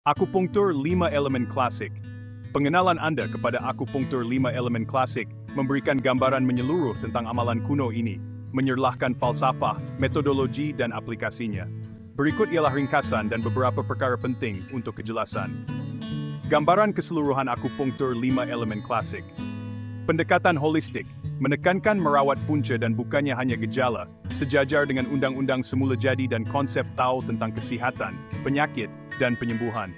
Akupunktur 5 elemen klasik. Pengenalan Anda kepada akupunktur 5 elemen klasik memberikan gambaran menyeluruh tentang amalan kuno ini, menyerlahkan falsafah, metodologi, dan aplikasinya. Berikut ialah ringkasan dan beberapa perkara penting untuk kejelasan. Gambaran keseluruhan akupunktur 5 elemen klasik. Pendekatan holistik, menekankan merawat punca dan bukannya hanya gejala, sejajar dengan undang-undang semula jadi dan konsep Tao tentang kesihatan, penyakit, dan penyembuhan.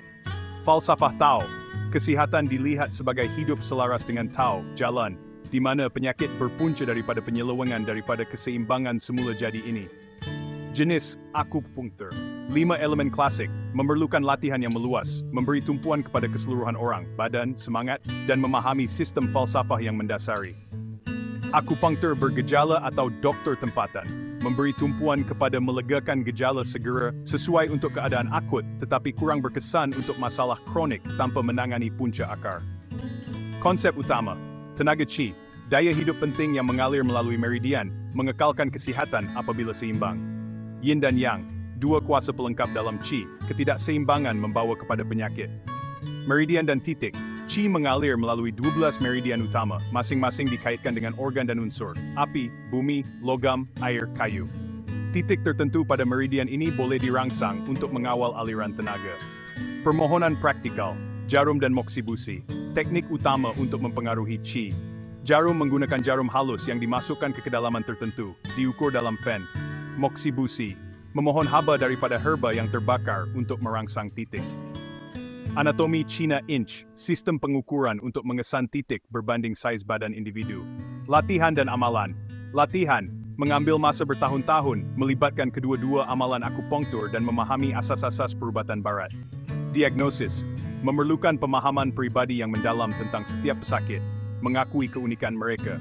Falsafah Tao, kesihatan dilihat sebagai hidup selaras dengan Tao, jalan, di mana penyakit berpunca daripada penyelewengan daripada keseimbangan semula jadi ini. Jenis akupunktur 5 elemen klasik memerlukan latihan yang meluas, memberi tumpuan kepada keseluruhan orang, badan, semangat, dan memahami sistem falsafah yang mendasari. Akupunktur bergejala atau dokter tempatan, memberi tumpuan kepada melegakan gejala segera sesuai untuk keadaan akut tetapi kurang berkesan untuk masalah kronik tanpa menangani punca akar. Konsep utama, tenaga Qi, daya hidup penting yang mengalir melalui meridian, mengekalkan kesihatan apabila seimbang. Yin dan Yang, dua kuasa pelengkap dalam Qi, ketidakseimbangan membawa kepada penyakit. Meridian dan titik, Qi mengalir melalui 12 meridian utama, masing-masing dikaitkan dengan organ dan unsur, api, bumi, logam, air, kayu. Titik tertentu pada meridian ini boleh dirangsang untuk mengawal aliran tenaga. Permohonan praktikal, jarum dan moksibusi, teknik utama untuk mempengaruhi Qi. Jarum menggunakan jarum halus yang dimasukkan ke kedalaman tertentu, diukur dalam fen. Moksibusi, memohon haba daripada herba yang terbakar untuk merangsang titik. Anatomi Cina Inch, sistem pengukuran untuk mengesan titik berbanding saiz badan individu. Latihan dan amalan. Latihan, mengambil masa bertahun-tahun, melibatkan kedua-dua amalan akupunktur dan memahami asas-asas perubatan barat. Diagnosis, memerlukan pemahaman pribadi yang mendalam tentang setiap pesakit, mengakui keunikan mereka.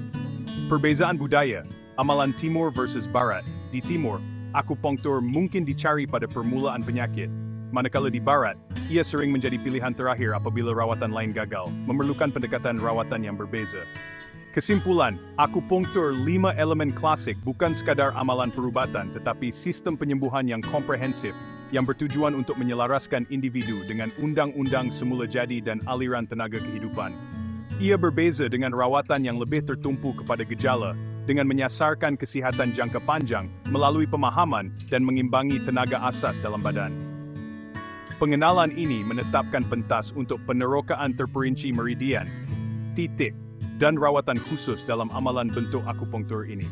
Perbezaan budaya, amalan Timur versus Barat. Di Timur, akupunktur mungkin dicari pada permulaan penyakit, manakala di Barat, ia sering menjadi pilihan terakhir apabila rawatan lain gagal, memerlukan pendekatan rawatan yang berbeza. Kesimpulan, akupunktur 5 elemen klasik bukan sekadar amalan perubatan tetapi sistem penyembuhan yang komprehensif, yang bertujuan untuk menyelaraskan individu dengan undang-undang semula jadi dan aliran tenaga kehidupan. Ia berbeza dengan rawatan yang lebih tertumpu kepada gejala, dengan menyasarkan kesihatan jangka panjang melalui pemahaman dan mengimbangi tenaga asas dalam badan. Pengenalan ini menetapkan pentas untuk penerokaan terperinci meridian, titik, dan rawatan khusus dalam amalan bentuk akupunktur ini.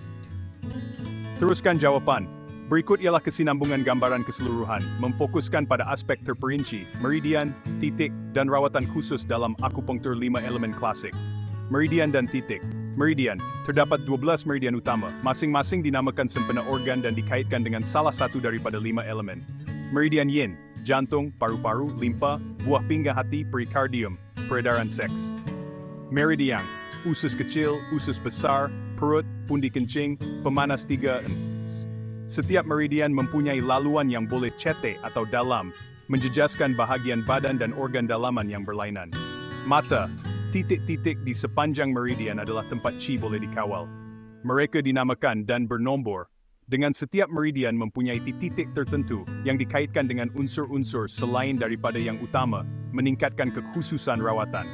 Teruskan jawaban. Berikut ialah kesinambungan gambaran keseluruhan, memfokuskan pada aspek terperinci, meridian, titik, dan rawatan khusus dalam akupunktur 5 elemen klasik. Meridian dan titik. Meridian, terdapat 12 meridian utama, masing-masing dinamakan sempena organ dan dikaitkan dengan salah satu daripada 5 elemen. Meridian Yin, jantung, paru-paru, limpa, buah pinggang hati, perikardium, peredaran seks. Meridian, usus kecil, usus besar, perut, pundi kencing, pemanas tiga. Setiap meridian mempunyai laluan yang boleh cetek atau dalam, menjejaskan bahagian badan dan organ dalaman yang berlainan. Mata, titik-titik di sepanjang meridian adalah tempat Qi boleh dikawal. Mereka dinamakan dan bernombor, dengan setiap meridian mempunyai titik tertentu yang dikaitkan dengan unsur-unsur selain daripada yang utama, meningkatkan kekhususan rawatan.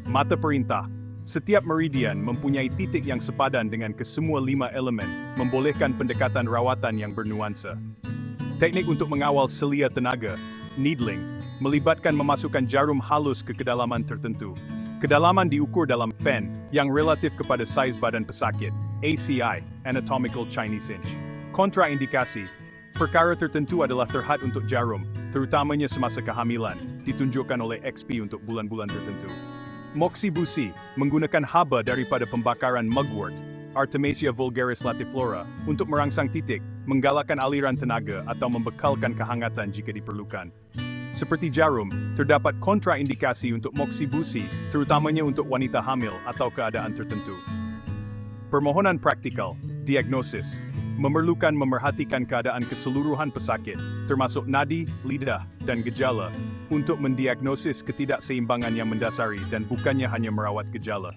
Mata perintah, setiap meridian mempunyai titik yang sepadan dengan kesemua 5 elemen, membolehkan pendekatan rawatan yang bernuansa. Teknik untuk mengawal selia tenaga, needling, melibatkan memasukkan jarum halus ke kedalaman tertentu. Kedalaman diukur dalam fen, yang relatif kepada saiz badan pesakit, ACI, Anatomical Chinese Inch. Kontraindikasi, perkara tertentu adalah terhad untuk jarum, terutamanya semasa kehamilan, ditunjukkan oleh XP untuk bulan-bulan tertentu. Moksibusi, menggunakan haba daripada pembakaran mugwort, Artemisia vulgaris latiflora, untuk merangsang titik, menggalakkan aliran tenaga atau membekalkan kehangatan jika diperlukan. Seperti jarum, terdapat kontraindikasi untuk moksibusi, terutamanya untuk wanita hamil atau keadaan tertentu. Permohonan praktikal, diagnosis, memerlukan memerhatikan keadaan keseluruhan pesakit, termasuk nadi, lidah, dan gejala, untuk mendiagnosis ketidakseimbangan yang mendasari dan bukannya hanya merawat gejala.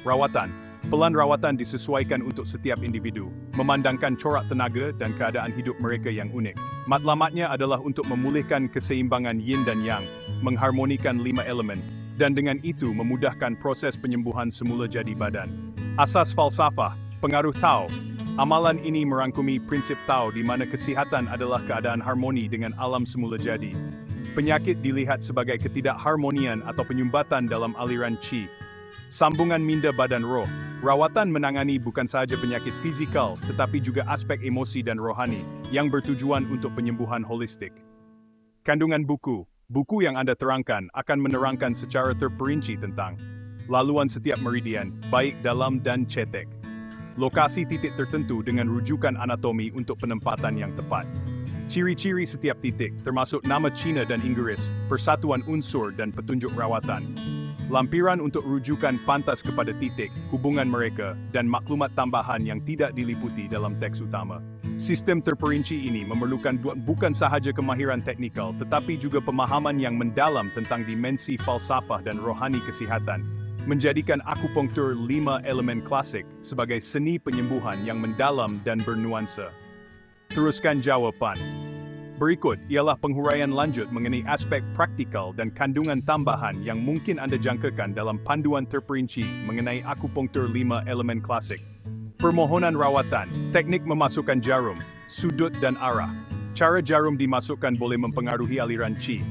Rawatan, Pelan rawatan disesuaikan untuk setiap individu, memandangkan corak tenaga dan keadaan hidup mereka yang unik. Matlamatnya adalah untuk memulihkan keseimbangan yin dan yang, mengharmonikan 5 elemen, dan dengan itu memudahkan proses penyembuhan semula jadi badan. Asas falsafah, pengaruh Tao. Amalan ini merangkumi prinsip Tao di mana kesihatan adalah keadaan harmoni dengan alam semula jadi. Penyakit dilihat sebagai ketidakharmonian atau penyumbatan dalam aliran qi. Sambungan minda badan roh. Rawatan menangani bukan sahaja penyakit fizikal, tetapi juga aspek emosi dan rohani, yang bertujuan untuk penyembuhan holistik. Kandungan buku. Buku yang Anda terangkan akan menerangkan secara terperinci tentang laluan setiap meridian, baik dalam dan cetek. Lokasi titik tertentu dengan rujukan anatomi untuk penempatan yang tepat. Ciri-ciri setiap titik, termasuk nama Cina dan Inggris, persatuan unsur dan petunjuk rawatan. Lampiran untuk rujukan pantas kepada titik, hubungan mereka, dan maklumat tambahan yang tidak diliputi dalam teks utama. Sistem terperinci ini memerlukan bukan sahaja kemahiran teknikal, tetapi juga pemahaman yang mendalam tentang dimensi falsafah dan rohani kesihatan, menjadikan akupunktur 5 elemen klasik sebagai seni penyembuhan yang mendalam dan bernuansa. Teruskan jawaban. Berikut ialah penghuraian lanjut mengenai aspek praktikal dan kandungan tambahan yang mungkin Anda jangkakan dalam panduan terperinci mengenai akupunktur 5 elemen klasik. Permohonan rawatan, teknik memasukkan jarum, sudut dan arah. Cara jarum dimasukkan boleh mempengaruhi aliran qi.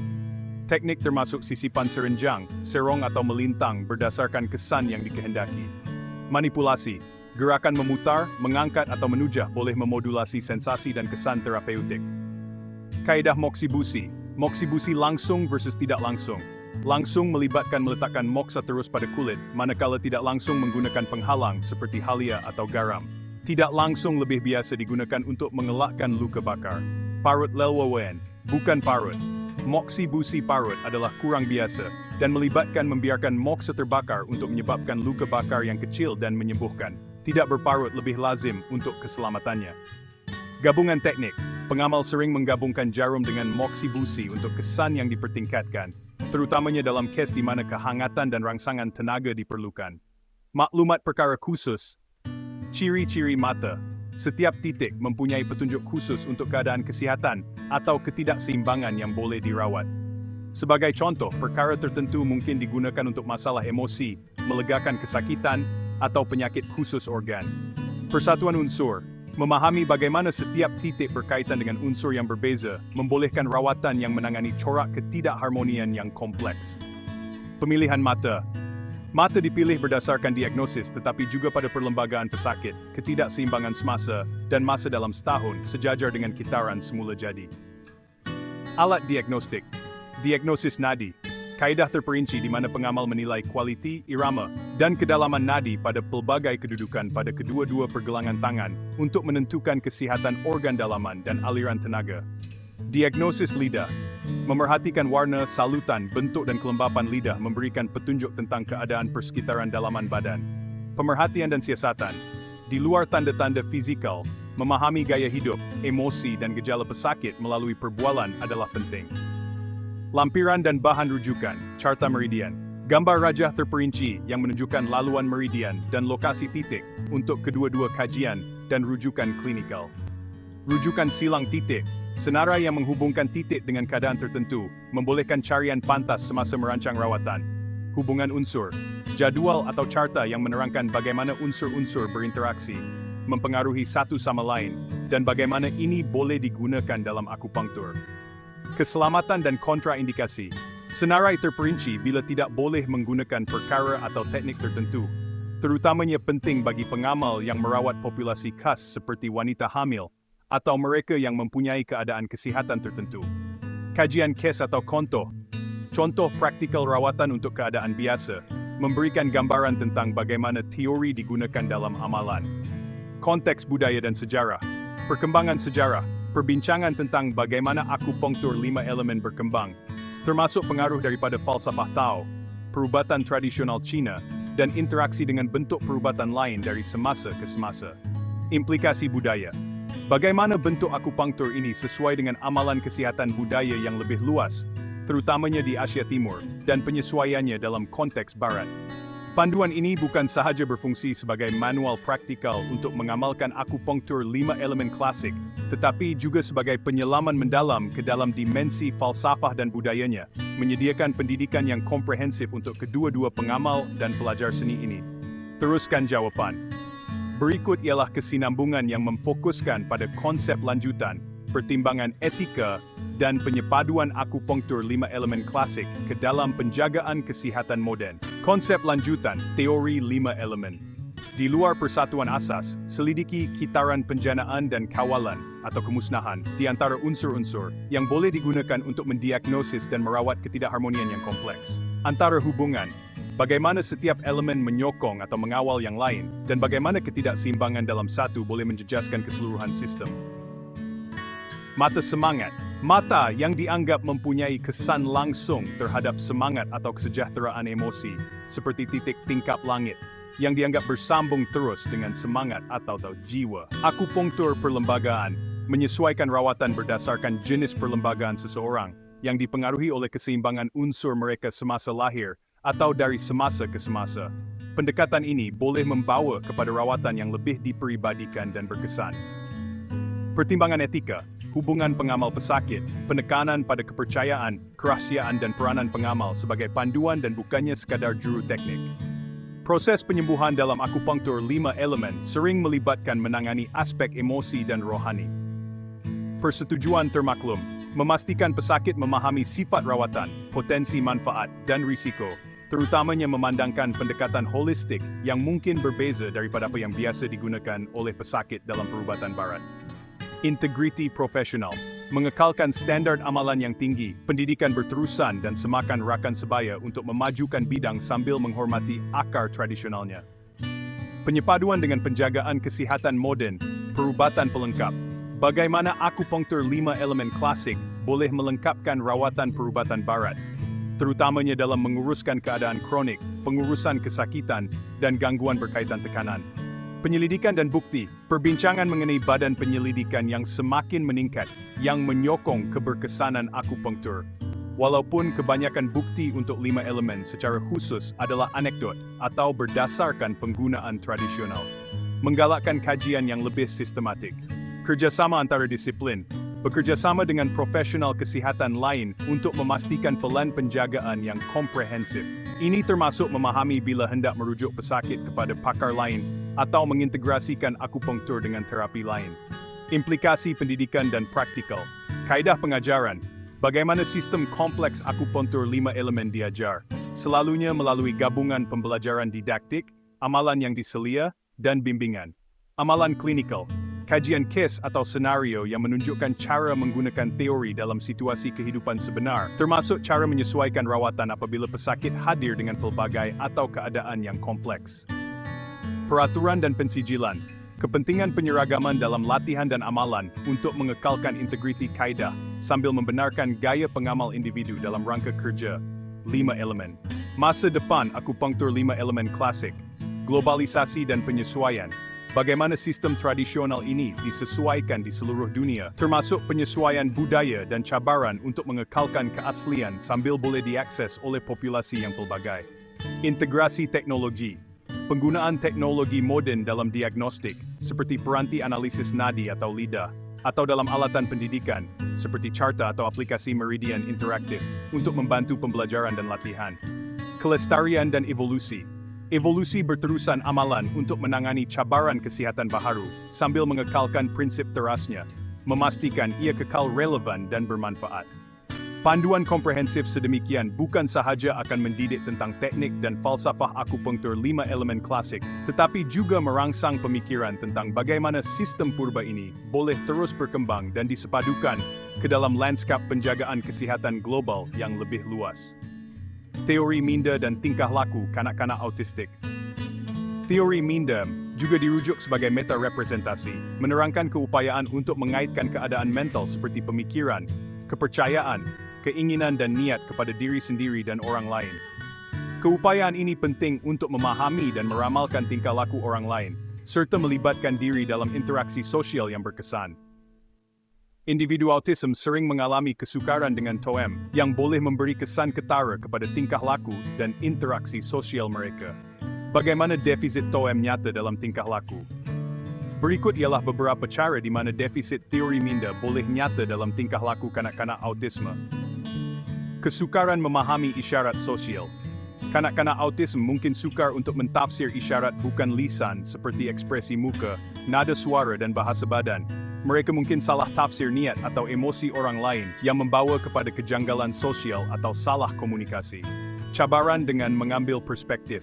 Teknik termasuk sisipan serenjang, serong atau melintang berdasarkan kesan yang dikehendaki. Manipulasi, gerakan memutar, mengangkat atau menujah boleh memodulasi sensasi dan kesan terapeutik. Kaedah moksibusi. Moksibusi langsung versus tidak langsung. Langsung melibatkan meletakkan moksa terus pada kulit, manakala tidak langsung menggunakan penghalang seperti halia atau garam. Tidak langsung lebih biasa digunakan untuk mengelakkan luka bakar. Parut lelwawen, bukan parut. Moksibusi parut adalah kurang biasa, dan melibatkan membiarkan moksa terbakar untuk menyebabkan luka bakar yang kecil dan menyembuhkan. Tidak berparut lebih lazim untuk keselamatannya. Gabungan teknik. Pengamal sering menggabungkan jarum dengan moksibusi untuk kesan yang dipertingkatkan, terutamanya dalam kes di mana kehangatan dan rangsangan tenaga diperlukan. Maklumat perkara khusus. Ciri-ciri mata. Setiap titik mempunyai petunjuk khusus untuk keadaan kesihatan atau ketidakseimbangan yang boleh dirawat. Sebagai contoh, perkara tertentu mungkin digunakan untuk masalah emosi, melegakan kesakitan, atau penyakit khusus organ. Persatuan unsur. Memahami bagaimana setiap titik berkaitan dengan unsur yang berbeza, membolehkan rawatan yang menangani corak ketidakharmonian yang kompleks. Pemilihan mata. Mata dipilih berdasarkan diagnosis tetapi juga pada perlembagaan pesakit, ketidakseimbangan semasa, dan masa dalam setahun, sejajar dengan kitaran semula jadi. Alat diagnostik. Diagnosis nadi. Kaedah terperinci di mana pengamal menilai kualiti, irama, dan kedalaman nadi pada pelbagai kedudukan pada kedua-dua pergelangan tangan untuk menentukan kesihatan organ dalaman dan aliran tenaga. Diagnosis lidah. Memerhatikan warna, salutan, bentuk dan kelembapan lidah memberikan petunjuk tentang keadaan persekitaran dalaman badan. Pemerhatian dan siasatan. Di luar tanda-tanda fizikal, memahami gaya hidup, emosi dan gejala pesakit melalui perbualan adalah penting. Lampiran dan bahan rujukan, carta meridian. Gambar rajah terperinci yang menunjukkan laluan meridian dan lokasi titik untuk kedua-dua kajian dan rujukan klinikal. Rujukan silang titik, senarai yang menghubungkan titik dengan keadaan tertentu, membolehkan carian pantas semasa merancang rawatan. Hubungan unsur, jadwal atau carta yang menerangkan bagaimana unsur-unsur berinteraksi, mempengaruhi satu sama lain, dan bagaimana ini boleh digunakan dalam akupunktur. Keselamatan dan kontraindikasi. Senarai terperinci bila tidak boleh menggunakan perkara atau teknik tertentu. Terutamanya penting bagi pengamal yang merawat populasi khas seperti wanita hamil atau mereka yang mempunyai keadaan kesihatan tertentu. Kajian kes atau kontoh. Contoh praktikal rawatan untuk keadaan biasa, memberikan gambaran tentang bagaimana teori digunakan dalam amalan. Konteks budaya dan sejarah. Perkembangan sejarah. Perbincangan tentang bagaimana akupunktur 5 elemen berkembang, termasuk pengaruh daripada falsafah Tao, perubatan tradisional Cina, dan interaksi dengan bentuk perubatan lain dari semasa ke semasa. Implikasi budaya. Bagaimana bentuk akupunktur ini sesuai dengan amalan kesihatan budaya yang lebih luas, terutamanya di Asia Timur, dan penyesuaiannya dalam konteks Barat. Panduan ini bukan sahaja berfungsi sebagai manual praktikal untuk mengamalkan akupunktur 5 elemen klasik, tetapi juga sebagai penyelaman mendalam ke dalam dimensi falsafah dan budayanya, menyediakan pendidikan yang komprehensif untuk kedua-dua pengamal dan pelajar seni ini. Teruskan jawaban. Berikut ialah kesinambungan yang memfokuskan pada konsep lanjutan, pertimbangan etika, dan penyepaduan akupunktur 5 elemen klasik ke dalam penjagaan kesihatan moden. Konsep lanjutan, teori 5 elemen. Di luar persatuan asas, selidiki kitaran penjanaan dan kawalan atau kemusnahan di antara unsur-unsur yang boleh digunakan untuk mendiagnosis dan merawat ketidakharmonian yang kompleks. Antara hubungan, bagaimana setiap elemen menyokong atau mengawal yang lain, dan bagaimana ketidakseimbangan dalam satu boleh menjejaskan keseluruhan sistem. Mata semangat. Mata yang dianggap mempunyai kesan langsung terhadap semangat atau kesejahteraan emosi, seperti titik tingkap langit, yang dianggap bersambung terus dengan semangat atau jiwa. Akupunktur perlembagaan menyesuaikan rawatan berdasarkan jenis perlembagaan seseorang, yang dipengaruhi oleh keseimbangan unsur mereka semasa lahir atau dari semasa ke semasa. Pendekatan ini boleh membawa kepada rawatan yang lebih diperibadikan dan berkesan. Pertimbangan etika. Hubungan pengamal pesakit, penekanan pada kepercayaan, kerahasiaan dan peranan pengamal sebagai panduan dan bukannya sekadar juru teknik. Proses penyembuhan dalam akupunktur 5 elemen sering melibatkan menangani aspek emosi dan rohani. Persetujuan termaklum, memastikan pesakit memahami sifat rawatan, potensi manfaat, dan risiko, terutamanya memandangkan pendekatan holistik yang mungkin berbeza daripada apa yang biasa digunakan oleh pesakit dalam perubatan barat. Integriti profesional, mengekalkan standard amalan yang tinggi, pendidikan berterusan dan semakan rakan sebaya untuk memajukan bidang sambil menghormati akar tradisionalnya. Penyepaduan dengan penjagaan kesihatan moden, perubatan pelengkap. Bagaimana akupunktur 5 elemen klasik boleh melengkapkan rawatan perubatan barat, terutamanya dalam menguruskan keadaan kronik, pengurusan kesakitan, dan gangguan berkaitan tekanan. Penyelidikan dan bukti, perbincangan mengenai badan penyelidikan yang semakin meningkat, yang menyokong keberkesanan akupunktur. Walaupun kebanyakan bukti untuk 5 elemen secara khusus adalah anekdot atau berdasarkan penggunaan tradisional. Menggalakkan kajian yang lebih sistematik. Kerjasama antara disiplin, bekerjasama dengan profesional kesihatan lain untuk memastikan pelan penjagaan yang komprehensif. Ini termasuk memahami bila hendak merujuk pesakit kepada pakar lain atau mengintegrasikan akupunktur dengan terapi lain. Implikasi pendidikan dan praktikal. Kaedah pengajaran. Bagaimana sistem kompleks akupunktur 5 elemen diajar, selalunya melalui gabungan pembelajaran didaktik, amalan yang diselia, dan bimbingan. Amalan klinikal. Kajian case atau senario yang menunjukkan cara menggunakan teori dalam situasi kehidupan sebenar, termasuk cara menyesuaikan rawatan apabila pesakit hadir dengan pelbagai atau keadaan yang kompleks. Peraturan dan pensijilan. Kepentingan penyeragaman dalam latihan dan amalan untuk mengekalkan integriti kaedah sambil membenarkan gaya pengamal individu dalam rangka kerja 5 elemen. Masa depan akupunktur 5 elemen klasik. Globalisasi dan penyesuaian. Bagaimana sistem tradisional ini disesuaikan di seluruh dunia, termasuk penyesuaian budaya dan cabaran untuk mengekalkan keaslian sambil boleh diakses oleh populasi yang pelbagai. Integrasi teknologi. Penggunaan teknologi moden dalam diagnostik, seperti peranti analisis nadi atau LIDA, atau dalam alatan pendidikan, seperti carta atau aplikasi Meridian interaktif, untuk membantu pembelajaran dan latihan. Kelestarian dan evolusi. Evolusi berterusan amalan untuk menangani cabaran kesihatan baharu, sambil mengekalkan prinsip terasnya, memastikan ia kekal relevan dan bermanfaat. Panduan komprehensif sedemikian bukan sahaja akan mendidik tentang teknik dan falsafah akupunktur 5 elemen klasik, tetapi juga merangsang pemikiran tentang bagaimana sistem purba ini boleh terus berkembang dan disepadukan ke dalam lanskap penjagaan kesihatan global yang lebih luas. Teori minda dan tingkah laku kanak-kanak autistik. Teori minda juga dirujuk sebagai meta-representasi, menerangkan keupayaan untuk mengaitkan keadaan mental seperti pemikiran, kepercayaan, keinginan dan niat kepada diri sendiri dan orang lain. Keupayaan ini penting untuk memahami dan meramalkan tingkah laku orang lain, serta melibatkan diri dalam interaksi sosial yang berkesan. Individu autism sering mengalami kesukaran dengan TOEM yang boleh memberi kesan ketara kepada tingkah laku dan interaksi sosial mereka. Bagaimana defisit TOEM nyata dalam tingkah laku? Berikut ialah beberapa cara di mana defisit teori minda boleh nyata dalam tingkah laku kanak-kanak autisme. Kesukaran memahami isyarat sosial. Kanak-kanak autism mungkin sukar untuk mentafsir isyarat bukan lisan seperti ekspresi muka, nada suara dan bahasa badan. Mereka mungkin salah tafsir niat atau emosi orang lain yang membawa kepada kejanggalan sosial atau salah komunikasi. Cabaran dengan mengambil perspektif.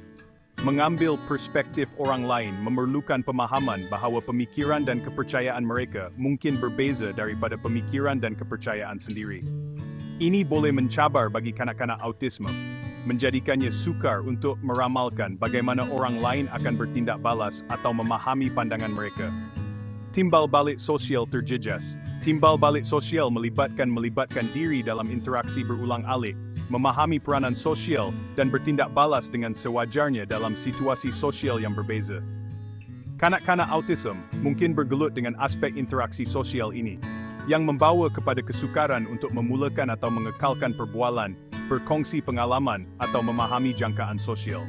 Mengambil perspektif orang lain memerlukan pemahaman bahawa pemikiran dan kepercayaan mereka mungkin berbeza daripada pemikiran dan kepercayaan sendiri. Ini boleh mencabar bagi kanak-kanak autisme, menjadikannya sukar untuk meramalkan bagaimana orang lain akan bertindak balas atau memahami pandangan mereka. Timbal balik sosial terjejas. Timbal balik sosial melibatkan diri dalam interaksi berulang-alik, memahami peranan sosial, dan bertindak balas dengan sewajarnya dalam situasi sosial yang berbeza. Kanak-kanak autism mungkin bergelut dengan aspek interaksi sosial ini, yang membawa kepada kesukaran untuk memulakan atau mengekalkan perbualan, berkongsi pengalaman, atau memahami jangkaan sosial.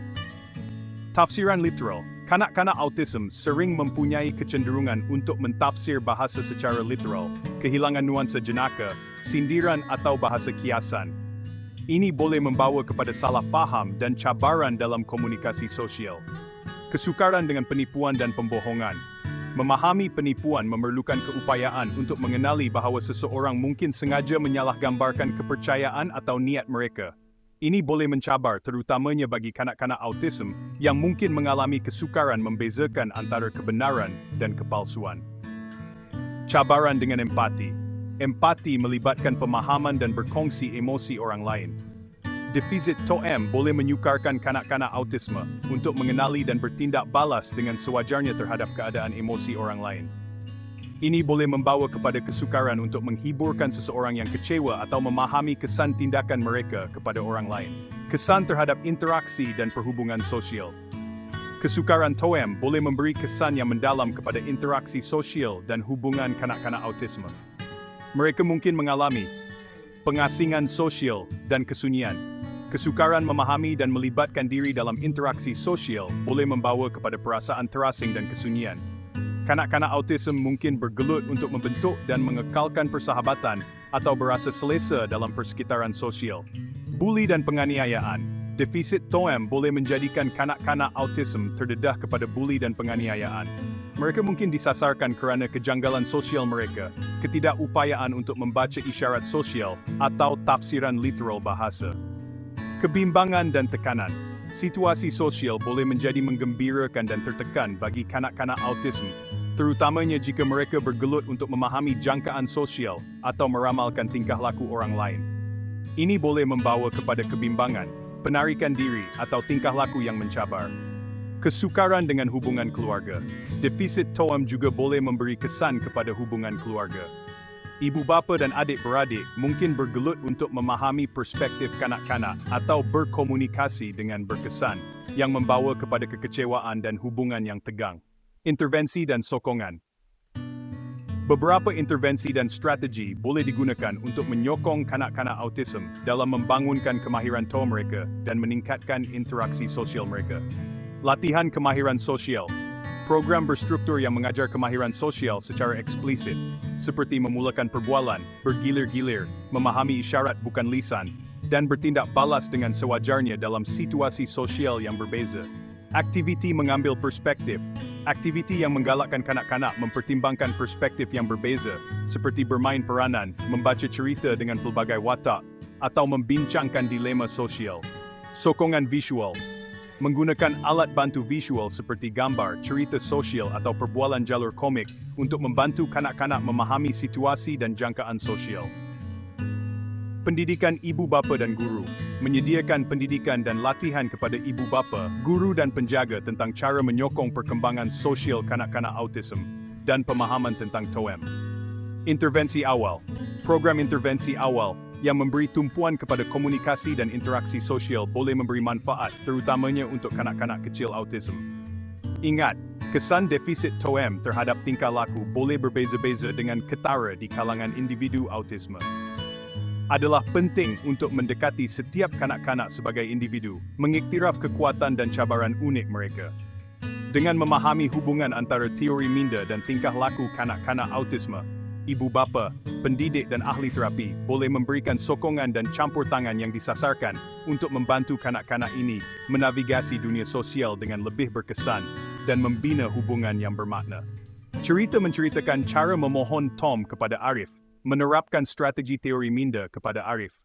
Tafsiran literal. Kanak-kanak autism sering mempunyai kecenderungan untuk mentafsir bahasa secara literal, kehilangan nuansa jenaka, sindiran atau bahasa kiasan. Ini boleh membawa kepada salah faham dan cabaran dalam komunikasi sosial. Kesukaran dengan penipuan dan pembohongan. Memahami penipuan memerlukan keupayaan untuk mengenali bahawa seseorang mungkin sengaja menyalahgambarkan kepercayaan atau niat mereka. Ini boleh mencabar terutamanya bagi kanak-kanak autism yang mungkin mengalami kesukaran membezakan antara kebenaran dan kepalsuan. Cabaran dengan empati. Empati melibatkan pemahaman dan berkongsi emosi orang lain. Defisit TOEM boleh menyukarkan kanak-kanak autisme untuk mengenali dan bertindak balas dengan sewajarnya terhadap keadaan emosi orang lain. Ini boleh membawa kepada kesukaran untuk menghiburkan seseorang yang kecewa atau memahami kesan tindakan mereka kepada orang lain. Kesan terhadap interaksi dan perhubungan sosial. Kesukaran TOEM boleh memberi kesan yang mendalam kepada interaksi sosial dan hubungan kanak-kanak autisme. Mereka mungkin mengalami pengasingan sosial dan kesunyian. Kesukaran memahami dan melibatkan diri dalam interaksi sosial boleh membawa kepada perasaan terasing dan kesunyian. Kanak-kanak autism mungkin bergelut untuk membentuk dan mengekalkan persahabatan atau berasa selesa dalam persekitaran sosial. Buli dan penganiayaan. Defisit TOEM boleh menjadikan kanak-kanak autism terdedah kepada buli dan penganiayaan. Mereka mungkin disasarkan kerana kejanggalan sosial mereka, ketidakupayaan untuk membaca isyarat sosial, atau tafsiran literal bahasa. Kebimbangan dan tekanan. Situasi sosial boleh menjadi menggembirakan dan tertekan bagi kanak-kanak autism, terutamanya jika mereka bergelut untuk memahami jangkaan sosial atau meramalkan tingkah laku orang lain. Ini boleh membawa kepada kebimbangan, penarikan diri, atau tingkah laku yang mencabar. Kesukaran dengan hubungan keluarga. Defisit TOEM juga boleh memberi kesan kepada hubungan keluarga. Ibu bapa dan adik-beradik mungkin bergelut untuk memahami perspektif kanak-kanak atau berkomunikasi dengan berkesan, yang membawa kepada kekecewaan dan hubungan yang tegang. Intervensi dan sokongan. Beberapa intervensi dan strategi boleh digunakan untuk menyokong kanak-kanak autism dalam membangunkan kemahiran TOEM mereka dan meningkatkan interaksi sosial mereka. Latihan kemahiran sosial. Program berstruktur yang mengajar kemahiran sosial secara eksplisit, seperti memulakan perbualan, bergilir-gilir, memahami isyarat bukan lisan, dan bertindak balas dengan sewajarnya dalam situasi sosial yang berbeza. Aktiviti mengambil perspektif. Aktiviti yang menggalakkan kanak-kanak mempertimbangkan perspektif yang berbeza, seperti bermain peranan, membaca cerita dengan pelbagai watak, atau membincangkan dilema sosial. Sokongan visual. Menggunakan alat bantu visual seperti gambar, cerita sosial atau perbualan jalur komik untuk membantu kanak-kanak memahami situasi dan jangkaan sosial. Pendidikan ibu bapa dan guru. Menyediakan pendidikan dan latihan kepada ibu bapa, guru dan penjaga tentang cara menyokong perkembangan sosial kanak-kanak autism dan pemahaman tentang TOEM. Intervensi awal. Program intervensi awal yang memberi tumpuan kepada komunikasi dan interaksi sosial boleh memberi manfaat terutamanya untuk kanak-kanak kecil autism. Ingat, Kesan defisit TOEM terhadap tingkah laku boleh berbeza-beza dengan ketara di kalangan individu autisme. Adalah penting untuk mendekati setiap kanak-kanak sebagai individu, mengiktiraf kekuatan dan cabaran unik mereka. Dengan memahami hubungan antara teori minda dan tingkah laku kanak-kanak autisme, ibu bapa, pendidik dan ahli terapi boleh memberikan sokongan dan campur tangan yang disasarkan untuk membantu kanak-kanak ini menavigasi dunia sosial dengan lebih berkesan dan membina hubungan yang bermakna. Cerita menceritakan cara memohon Tom kepada Arif, menerapkan strategi teori minda kepada Arif.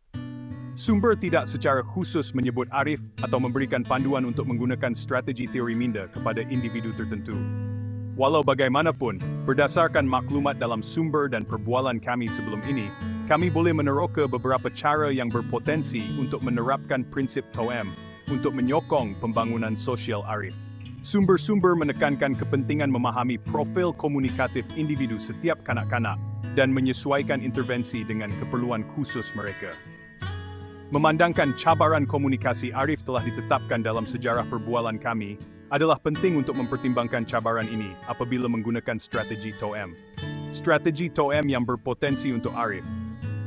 Sumber tidak secara khusus menyebut Arif atau memberikan panduan untuk menggunakan strategi teori minda kepada individu tertentu. Walau bagaimanapun, berdasarkan maklumat dalam sumber dan perbualan kami sebelum ini, kami boleh meneroka beberapa cara yang berpotensi untuk menerapkan prinsip TOEM untuk menyokong pembangunan sosial Arif. Sumber-sumber menekankan kepentingan memahami profil komunikatif individu setiap kanak-kanak dan menyesuaikan intervensi dengan keperluan khusus mereka. Memandangkan cabaran komunikasi Arif telah ditetapkan dalam sejarah perbualan kami, adalah penting untuk mempertimbangkan cabaran ini apabila menggunakan strategi TOEM. Strategi TOEM yang berpotensi untuk Arif.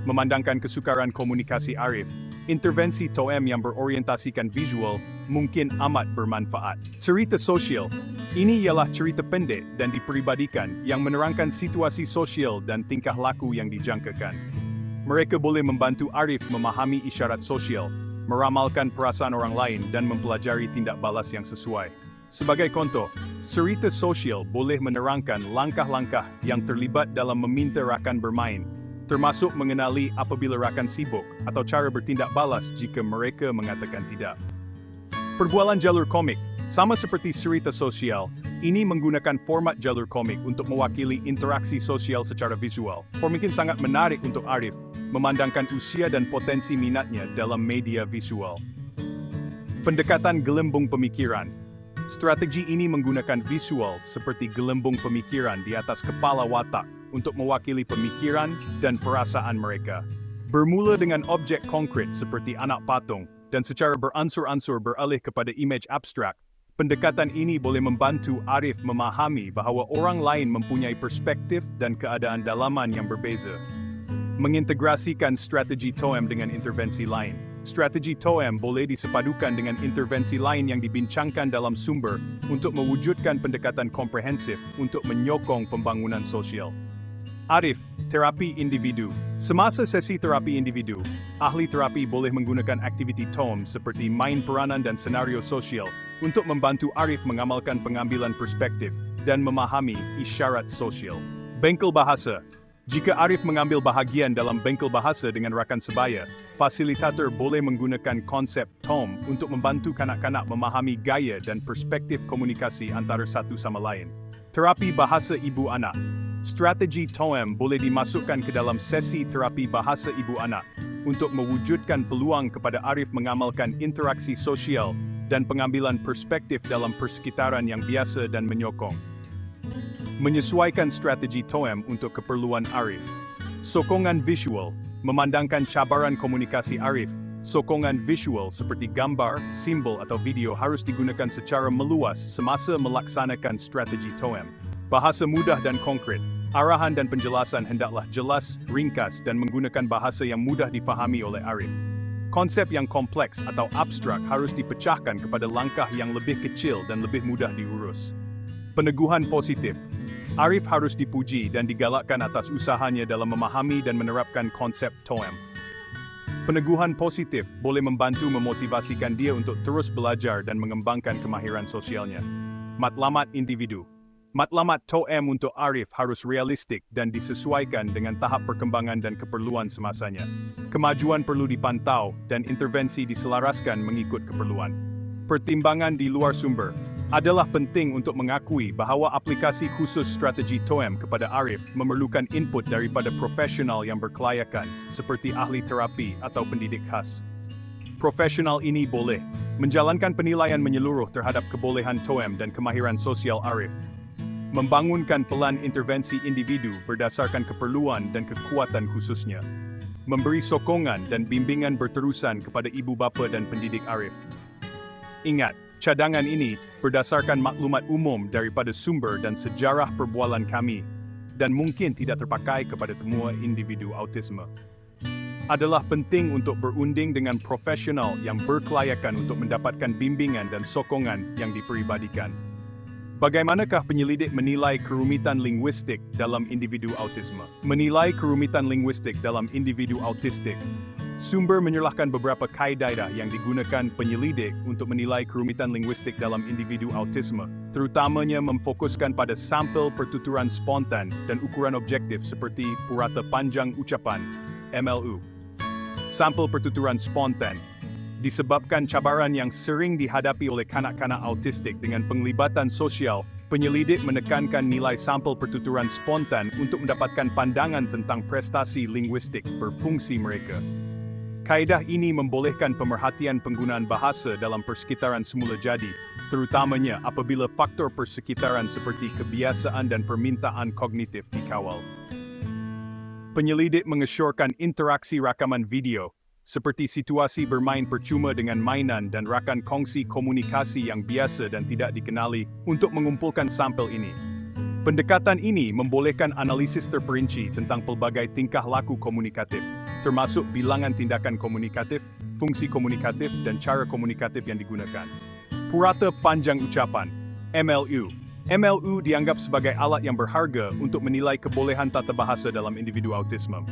Memandangkan kesukaran komunikasi Arif, intervensi TOEM yang berorientasikan visual mungkin amat bermanfaat. Cerita sosial. Ini ialah cerita pendek dan diperibadikan yang menerangkan situasi sosial dan tingkah laku yang dijangkakan. Mereka boleh membantu Arif memahami isyarat sosial, meramalkan perasaan orang lain dan mempelajari tindak balas yang sesuai. Sebagai contoh, cerita sosial boleh menerangkan langkah-langkah yang terlibat dalam meminta rakan bermain, termasuk mengenali apabila rakan sibuk atau cara bertindak balas jika mereka mengatakan tidak. Perbualan jalur komik, sama seperti cerita sosial, ini menggunakan format jalur komik untuk mewakili interaksi sosial secara visual. Format sangat menarik untuk Arif, memandangkan usia dan potensi minatnya dalam media visual. Pendekatan gelembung pemikiran. Strategi ini menggunakan visual seperti gelembung pemikiran di atas kepala watak untuk mewakili pemikiran dan perasaan mereka. Bermula dengan objek konkret seperti anak patung dan secara beransur-ansur beralih kepada image abstrak, pendekatan ini boleh membantu Arif memahami bahawa orang lain mempunyai perspektif dan keadaan dalaman yang berbeza. Mengintegrasikan strategi TOEM dengan intervensi lain. Strategi TOEM boleh disepadukan dengan intervensi lain yang dibincangkan dalam sumber untuk mewujudkan pendekatan komprehensif untuk menyokong pembangunan sosial. Arif, terapi individu. Semasa sesi terapi individu, ahli terapi boleh menggunakan aktiviti TOEM seperti main peranan dan senario sosial untuk membantu Arif mengamalkan pengambilan perspektif dan memahami isyarat sosial. Bengkel bahasa. Jika Arif mengambil bahagian dalam bengkel bahasa dengan rakan sebaya, fasilitator boleh menggunakan konsep TOEM untuk membantu kanak-kanak memahami gaya dan perspektif komunikasi antara satu sama lain. Terapi bahasa ibu anak. Strategi TOEM boleh dimasukkan ke dalam sesi terapi bahasa ibu anak untuk mewujudkan peluang kepada Arif mengamalkan interaksi sosial dan pengambilan perspektif dalam persekitaran yang biasa dan menyokong. Menyesuaikan strategi TOEM untuk keperluan Arif. Sokongan visual, memandangkan cabaran komunikasi Arif. Sokongan visual seperti gambar, simbol atau video harus digunakan secara meluas semasa melaksanakan strategi TOEM. Bahasa mudah dan konkret. Arahan dan penjelasan hendaklah jelas, ringkas dan menggunakan bahasa yang mudah difahami oleh Arif. Konsep yang kompleks atau abstrak harus dipecahkan kepada langkah yang lebih kecil dan lebih mudah diurus. Peneguhan positif. Arif harus dipuji dan digalakkan atas usahanya dalam memahami dan menerapkan konsep TOEM. Peneguhan positif boleh membantu memotivasikan dia untuk terus belajar dan mengembangkan kemahiran sosialnya. Matlamat individu. Matlamat TOEM untuk Arif harus realistik dan disesuaikan dengan tahap perkembangan dan keperluan semasanya. Kemajuan perlu dipantau dan intervensi diselaraskan mengikut keperluan. Pertimbangan di luar sumber. Adalah penting untuk mengakui bahawa aplikasi khusus strategi TOEM kepada Arif memerlukan input daripada profesional yang berkelayakan, seperti ahli terapi atau pendidik khas. Profesional ini boleh menjalankan penilaian menyeluruh terhadap kebolehan TOEM dan kemahiran sosial Arif, membangunkan pelan intervensi individu berdasarkan keperluan dan kekuatan khususnya, memberi sokongan dan bimbingan berterusan kepada ibu bapa dan pendidik Arif. Ingat, Cadangan ini berdasarkan maklumat umum daripada sumber dan sejarah perbualan kami dan mungkin tidak terpakai kepada semua individu autisme. Adalah penting untuk berunding dengan profesional yang berkelayakan untuk mendapatkan bimbingan dan sokongan yang diperibadikan. Bagaimanakah penyelidik menilai kerumitan linguistik dalam individu autisme? Menilai kerumitan linguistik dalam individu autistik. Sumber menyerahkan beberapa kaidah yang digunakan penyelidik untuk menilai kerumitan linguistik dalam individu autisme, terutamanya memfokuskan pada sampel pertuturan spontan dan ukuran objektif seperti purata panjang ucapan, MLU. Sampel pertuturan spontan disebabkan cabaran yang sering dihadapi oleh kanak-kanak autistik dengan penglibatan sosial. Penyelidik menekankan nilai sampel pertuturan spontan untuk mendapatkan pandangan tentang prestasi linguistik berfungsi mereka. Kaedah ini membolehkan pemerhatian penggunaan bahasa dalam persekitaran semula jadi, terutamanya apabila faktor persekitaran seperti kebiasaan dan permintaan kognitif dikawal. Penyelidik mengesyorkan interaksi rakaman video, seperti situasi bermain percuma dengan mainan dan rakan kongsi komunikasi yang biasa dan tidak dikenali untuk mengumpulkan sampel ini. Pendekatan ini membolehkan analisis terperinci tentang pelbagai tingkah laku komunikatif, termasuk bilangan tindakan komunikatif, fungsi komunikatif, dan cara komunikatif yang digunakan. Purata panjang ucapan, MLU. MLU dianggap sebagai alat yang berharga untuk menilai kebolehan tata bahasa dalam individu autisme.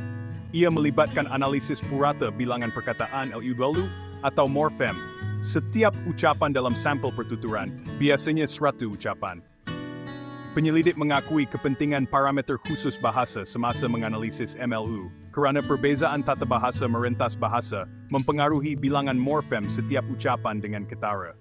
Ia melibatkan analisis purata bilangan perkataan LU atau morfem. Setiap ucapan dalam sampel pertuturan, biasanya 100 ucapan. Penyelidik mengakui kepentingan parameter khusus bahasa semasa menganalisis MLU, kerana perbezaan tata bahasa merentas bahasa mempengaruhi bilangan morfem setiap ucapan dengan ketara.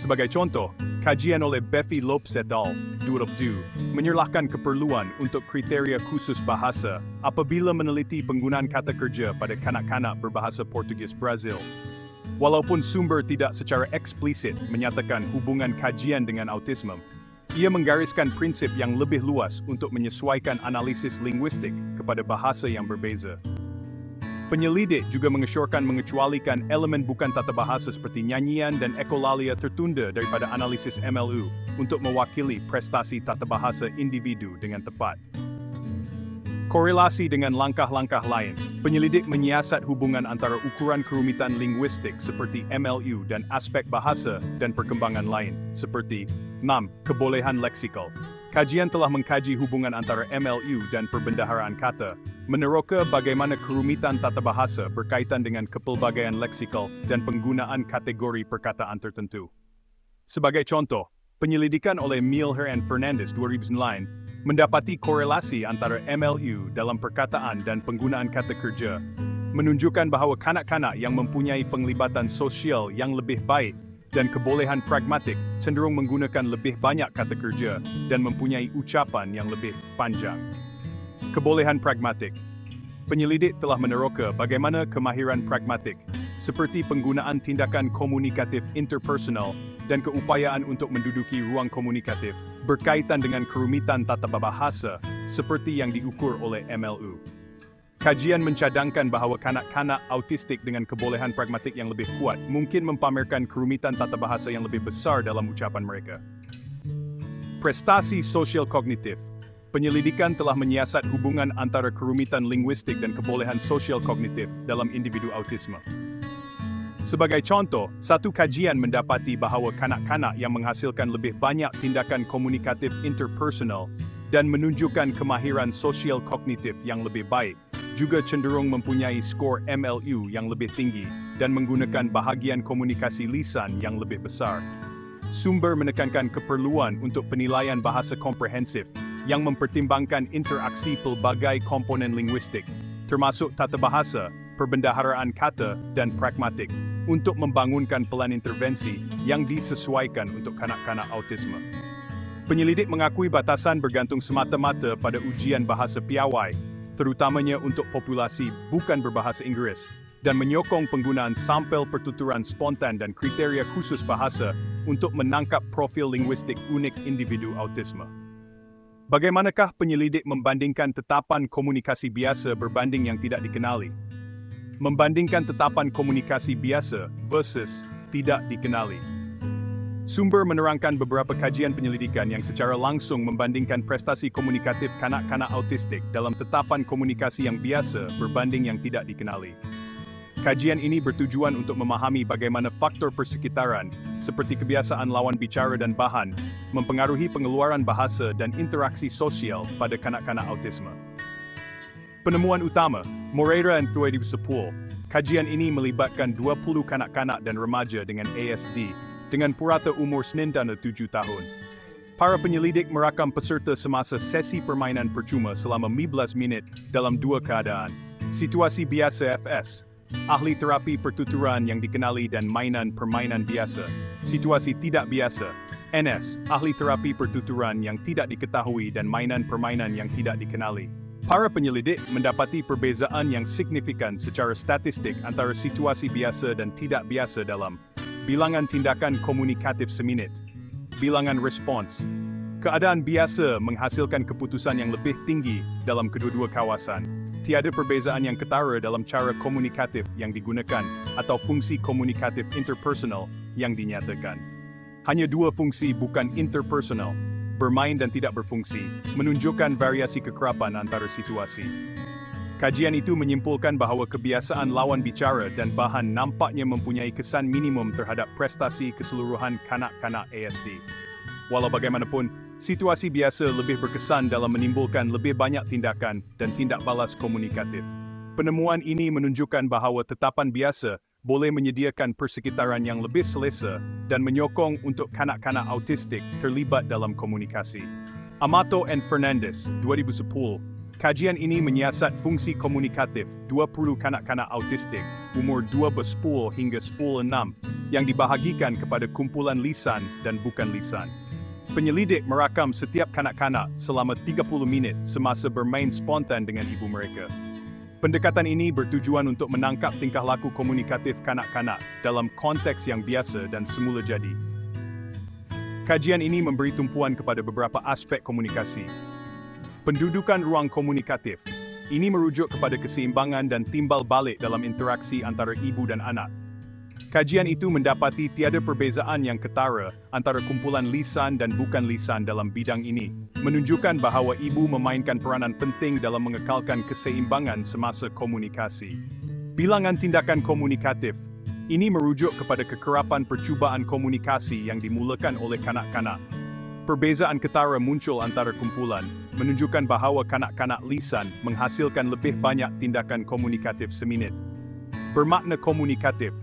Sebagai contoh, kajian oleh Befi Lopes et al. 2002 menyerahkan keperluan untuk kriteria khusus bahasa apabila meneliti penggunaan kata kerja pada kanak-kanak berbahasa Portugis Brazil. Walaupun sumber tidak secara eksplisit menyatakan hubungan kajian dengan autisme, ia menggariskan prinsip yang lebih luas untuk menyesuaikan analisis linguistik kepada bahasa yang berbeza. Penyelidik juga mengesyorkan mengecualikan elemen bukan tata bahasa seperti nyanyian dan ekolalia tertunda daripada analisis MLU untuk mewakili prestasi tata bahasa individu dengan tepat. Korelasi dengan langkah-langkah lain, penyelidik menyiasat hubungan antara ukuran kerumitan linguistik seperti MLU dan aspek bahasa dan perkembangan lain, seperti 6. Kebolehan leksikal. Kajian telah mengkaji hubungan antara MLU dan perbendaharaan kata, meneroka bagaimana kerumitan tata bahasa berkaitan dengan kepelbagaian leksikal dan penggunaan kategori perkataan tertentu. Sebagai contoh, penyelidikan oleh Mielher and Fernandez 2009 mendapati korelasi antara MLU dalam perkataan dan penggunaan kata kerja, menunjukkan bahawa kanak-kanak yang mempunyai penglibatan sosial yang lebih baik dan kebolehan pragmatik cenderung menggunakan lebih banyak kata kerja dan mempunyai ucapan yang lebih panjang. Kebolehan pragmatik. Penyelidik telah meneroka bagaimana kemahiran pragmatik, seperti penggunaan tindakan komunikatif interpersonal dan keupayaan untuk menduduki ruang komunikatif, berkaitan dengan kerumitan tata bahasa seperti yang diukur oleh MLU. Kajian mencadangkan bahawa kanak-kanak autistik dengan kebolehan pragmatik yang lebih kuat mungkin mempamerkan kerumitan tata bahasa yang lebih besar dalam ucapan mereka. Prestasi sosial kognitif. Penyelidikan telah menyiasat hubungan antara kerumitan linguistik dan kebolehan sosial kognitif dalam individu autisme. Sebagai contoh, satu kajian mendapati bahawa kanak-kanak yang menghasilkan lebih banyak tindakan komunikatif interpersonal dan menunjukkan kemahiran sosial kognitif yang lebih baik, juga cenderung mempunyai skor MLU yang lebih tinggi dan menggunakan bahagian komunikasi lisan yang lebih besar. Sumber menekankan keperluan untuk penilaian bahasa komprehensif yang mempertimbangkan interaksi pelbagai komponen linguistik, termasuk tata bahasa, perbendaharaan kata, dan pragmatik, untuk membangunkan pelan intervensi yang disesuaikan untuk kanak-kanak autisme. Penyelidik mengakui batasan bergantung semata-mata pada ujian bahasa piawai, terutamanya untuk populasi bukan berbahasa Inggeris, dan menyokong penggunaan sampel pertuturan spontan dan kriteria khusus bahasa untuk menangkap profil linguistik unik individu autisme. Bagaimanakah penyelidik membandingkan tetapan komunikasi biasa berbanding yang tidak dikenali? Membandingkan tetapan komunikasi biasa versus tidak dikenali. Sumber menerangkan beberapa kajian penyelidikan yang secara langsung membandingkan prestasi komunikatif kanak-kanak autistik dalam tetapan komunikasi yang biasa berbanding yang tidak dikenali. Kajian ini bertujuan untuk memahami bagaimana faktor persekitaran, seperti kebiasaan lawan bicara dan bahan, mempengaruhi pengeluaran bahasa dan interaksi sosial pada kanak-kanak autisme. Penemuan utama, Moreira dan 2010, kajian ini melibatkan 20 kanak-kanak dan remaja dengan ASD, dengan purata umur 97 tahun. Para penyelidik merakam peserta semasa sesi permainan percuma selama 15 minit dalam dua keadaan. Situasi biasa FS, ahli terapi pertuturan yang dikenali dan mainan permainan biasa. Situasi tidak biasa, NS, ahli terapi pertuturan yang tidak diketahui dan mainan permainan yang tidak dikenali. Para penyelidik mendapati perbezaan yang signifikan secara statistik antara situasi biasa dan tidak biasa dalam bilangan tindakan komunikatif seminit, bilangan respons. Keadaan biasa menghasilkan keputusan yang lebih tinggi dalam kedua-dua kawasan. Tiada perbezaan yang ketara dalam cara komunikatif yang digunakan atau fungsi komunikatif interpersonal yang dinyatakan. Hanya dua fungsi bukan interpersonal, bermain dan tidak berfungsi, menunjukkan variasi kekerapan antara situasi. Kajian itu menyimpulkan bahawa kebiasaan lawan bicara dan bahan nampaknya mempunyai kesan minimum terhadap prestasi keseluruhan kanak-kanak ASD. Walau bagaimanapun, situasi biasa lebih berkesan dalam menimbulkan lebih banyak tindakan dan tindak balas komunikatif. Penemuan ini menunjukkan bahawa tetapan biasa boleh menyediakan persekitaran yang lebih selesa dan menyokong untuk kanak-kanak autistik terlibat dalam komunikasi. Amato and Fernandez, 2010, kajian ini menyiasat fungsi komunikatif 20 kanak-kanak autistik umur 12 hingga 16 yang dibahagikan kepada kumpulan lisan dan bukan lisan. Penyelidik merakam setiap kanak-kanak selama 30 minit semasa bermain spontan dengan ibu mereka. Pendekatan ini bertujuan untuk menangkap tingkah laku komunikatif kanak-kanak dalam konteks yang biasa dan semula jadi. Kajian ini memberi tumpuan kepada beberapa aspek komunikasi. Pendudukan ruang komunikatif. Ini merujuk kepada keseimbangan dan timbal balik dalam interaksi antara ibu dan anak. Kajian itu mendapati tiada perbezaan yang ketara antara kumpulan lisan dan bukan lisan dalam bidang ini, menunjukkan bahawa ibu memainkan peranan penting dalam mengekalkan keseimbangan semasa komunikasi. Bilangan tindakan komunikatif. Ini merujuk kepada kekerapan percubaan komunikasi yang dimulakan oleh kanak-kanak. Perbezaan ketara muncul antara kumpulan, menunjukkan bahawa kanak-kanak lisan menghasilkan lebih banyak tindakan komunikatif seminit. Bermakna komunikatif.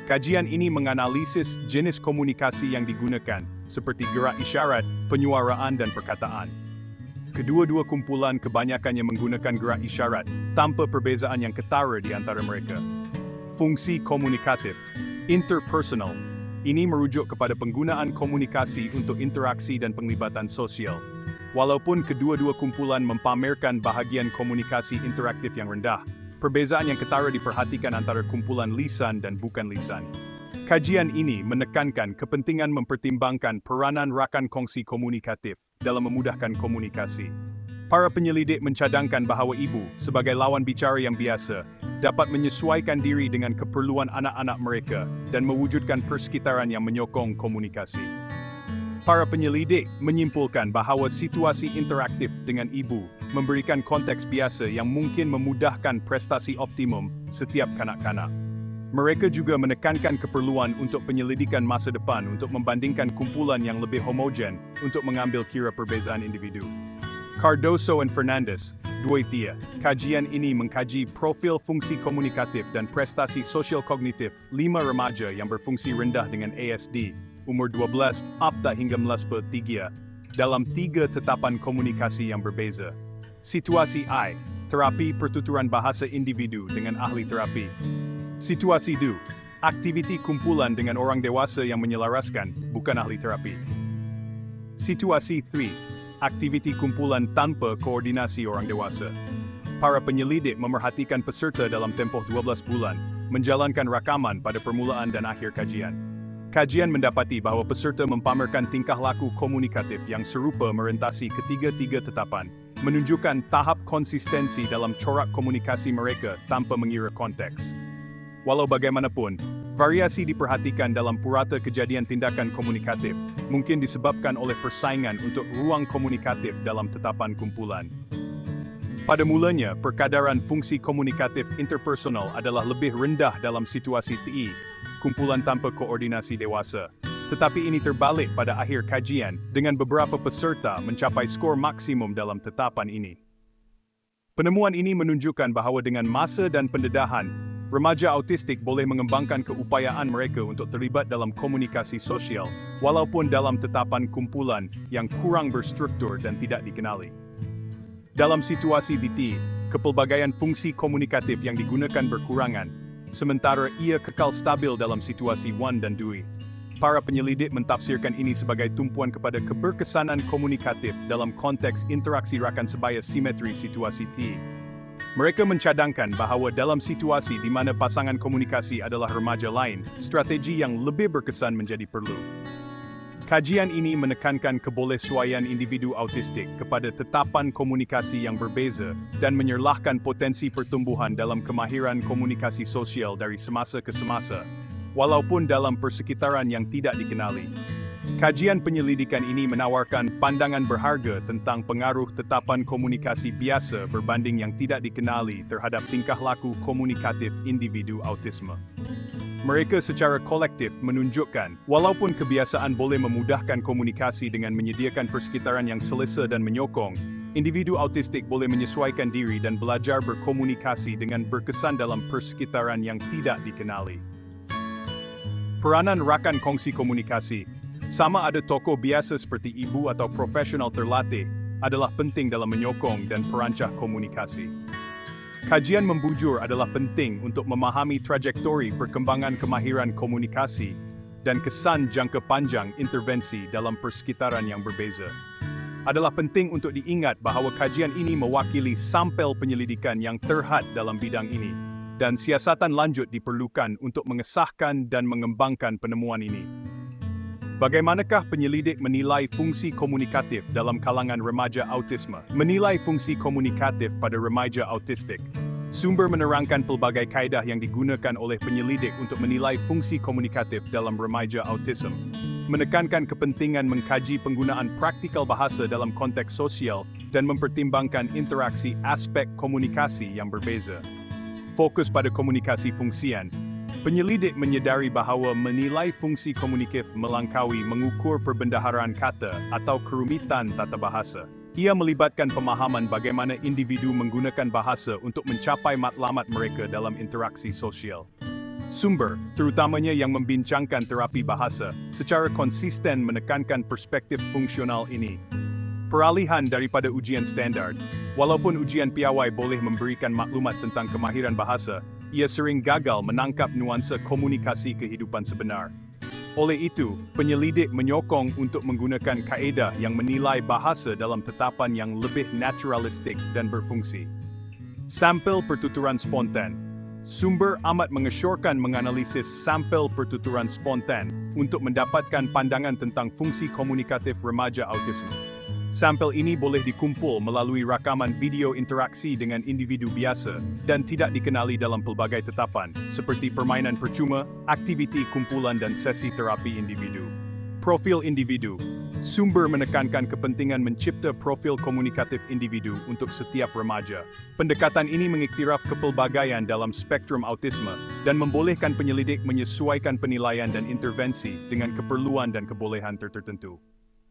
Kajian ini menganalisis jenis komunikasi yang digunakan, seperti gerak isyarat, penyuaraan dan perkataan. Kedua-dua kumpulan kebanyakannya menggunakan gerak isyarat, tanpa perbezaan yang ketara di antara mereka. Fungsi komunikatif, interpersonal. Ini merujuk kepada penggunaan komunikasi untuk interaksi dan penglibatan sosial. Walaupun kedua-dua kumpulan mempamerkan bahagian komunikasi interaktif yang rendah, perbezaan yang ketara diperhatikan antara kumpulan lisan dan bukan lisan. Kajian ini menekankan kepentingan mempertimbangkan peranan rakan kongsi komunikatif dalam memudahkan komunikasi. Para penyelidik mencadangkan bahawa ibu, sebagai lawan bicara yang biasa, dapat menyesuaikan diri dengan keperluan anak-anak mereka dan mewujudkan persekitaran yang menyokong komunikasi. Para penyelidik menyimpulkan bahawa situasi interaktif dengan ibu memberikan konteks biasa yang mungkin memudahkan prestasi optimum setiap kanak-kanak. Mereka juga menekankan keperluan untuk penyelidikan masa depan untuk membandingkan kumpulan yang lebih homogen untuk mengambil kira perbezaan individu. Cardoso and Fernandez, Duetia, kajian ini mengkaji profil fungsi komunikatif dan prestasi sosial kognitif 5 remaja yang berfungsi rendah dengan ASD, umur 12 hingga 13, dalam 3 tetapan komunikasi yang berbeza. Situasi I, terapi pertuturan bahasa individu dengan ahli terapi. Situasi II, aktiviti kumpulan dengan orang dewasa yang menyelaraskan, bukan ahli terapi. Situasi III, aktiviti kumpulan tanpa koordinasi orang dewasa. Para penyelidik memerhatikan peserta dalam tempoh 12 bulan, menjalankan rakaman pada permulaan dan akhir kajian. Kajian mendapati bahawa peserta mempamerkan tingkah laku komunikatif yang serupa merentasi ketiga-tiga tetapan, menunjukkan tahap konsistensi dalam corak komunikasi mereka tanpa mengira konteks. Walau bagaimanapun, Variasi diperhatikan dalam purata kejadian tindakan komunikatif, mungkin disebabkan oleh persaingan untuk ruang komunikatif dalam tetapan kumpulan. Pada mulanya, perkadaran fungsi komunikatif interpersonal adalah lebih rendah dalam situasi TI, kumpulan tanpa koordinasi dewasa. Tetapi ini terbalik pada akhir kajian, dengan beberapa peserta mencapai skor maksimum dalam tetapan ini. Penemuan ini menunjukkan bahawa dengan masa dan pendedahan, remaja autistik boleh mengembangkan keupayaan mereka untuk terlibat dalam komunikasi sosial, walaupun dalam tetapan kumpulan yang kurang berstruktur dan tidak dikenali. Dalam situasi TT, kepelbagaian fungsi komunikatif yang digunakan berkurangan, sementara ia kekal stabil dalam situasi 1 dan 2. Para penyelidik mentafsirkan ini sebagai tumpuan kepada keberkesanan komunikatif dalam konteks interaksi rakan sebaya simetri situasi T. Mereka mencadangkan bahawa dalam situasi di mana pasangan komunikasi adalah remaja lain, strategi yang lebih berkesan menjadi perlu. Kajian ini menekankan kebolehsuaian individu autistik kepada tetapan komunikasi yang berbeza dan menyerlahkan potensi pertumbuhan dalam kemahiran komunikasi sosial dari semasa ke semasa, walaupun dalam persekitaran yang tidak dikenali. Kajian penyelidikan ini menawarkan pandangan berharga tentang pengaruh tetapan komunikasi biasa berbanding yang tidak dikenali terhadap tingkah laku komunikatif individu autisme. Mereka secara kolektif menunjukkan, walaupun kebiasaan boleh memudahkan komunikasi dengan menyediakan persekitaran yang selesa dan menyokong, individu autistik boleh menyesuaikan diri dan belajar berkomunikasi dengan berkesan dalam persekitaran yang tidak dikenali. Peranan rakan kongsi komunikasi, sama ada tokoh biasa seperti ibu atau profesional terlatih, adalah penting dalam menyokong dan perancah komunikasi. Kajian membujur adalah penting untuk memahami trajektori perkembangan kemahiran komunikasi dan kesan jangka panjang intervensi dalam persekitaran yang berbeza. Adalah penting untuk diingat bahawa kajian ini mewakili sampel penyelidikan yang terhad dalam bidang ini, dan siasatan lanjut diperlukan untuk mengesahkan dan mengembangkan penemuan ini. Bagaimanakah penyelidik menilai fungsi komunikatif dalam kalangan remaja autisme? Menilai fungsi komunikatif pada remaja autistik. Sumber menerangkan pelbagai kaedah yang digunakan oleh penyelidik untuk menilai fungsi komunikatif dalam remaja autism. Menekankan kepentingan mengkaji penggunaan praktikal bahasa dalam konteks sosial dan mempertimbangkan interaksi aspek komunikasi yang berbeza. Fokus pada komunikasi fungsian. Penyelidik menyedari bahawa menilai fungsi komunikatif melangkaui mengukur perbendaharaan kata atau kerumitan tata bahasa. Ia melibatkan pemahaman bagaimana individu menggunakan bahasa untuk mencapai matlamat mereka dalam interaksi sosial. Sumber, terutamanya yang membincangkan terapi bahasa, secara konsisten menekankan perspektif fungsional ini. Peralihan daripada ujian standar. Walaupun ujian piawai boleh memberikan maklumat tentang kemahiran bahasa, ia sering gagal menangkap nuansa komunikasi kehidupan sebenar. Oleh itu, penyelidik menyokong untuk menggunakan kaedah yang menilai bahasa dalam tetapan yang lebih naturalistik dan berfungsi. Sampel pertuturan spontan. Sumber amat mengesyorkan menganalisis sampel pertuturan spontan untuk mendapatkan pandangan tentang fungsi komunikatif remaja autisme. Sampel ini boleh dikumpul melalui rakaman video interaksi dengan individu biasa dan tidak dikenali dalam pelbagai tetapan, seperti permainan percuma, aktiviti kumpulan dan sesi terapi individu. Profil individu. Sumber menekankan kepentingan mencipta profil komunikatif individu untuk setiap remaja. Pendekatan ini mengiktiraf kepelbagaian dalam spektrum autisme dan membolehkan penyelidik menyesuaikan penilaian dan intervensi dengan keperluan dan kebolehan tertentu.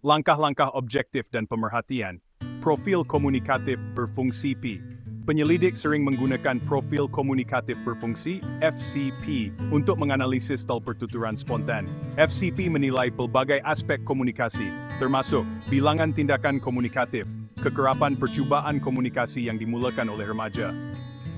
Langkah-langkah objektif dan pemerhatian. Profil komunikatif berfungsi P. Penyelidik sering menggunakan profil komunikatif berfungsi (FCP) untuk menganalisis style pertuturan spontan. FCP menilai pelbagai aspek komunikasi, termasuk bilangan tindakan komunikatif, kekerapan percubaan komunikasi yang dimulakan oleh remaja.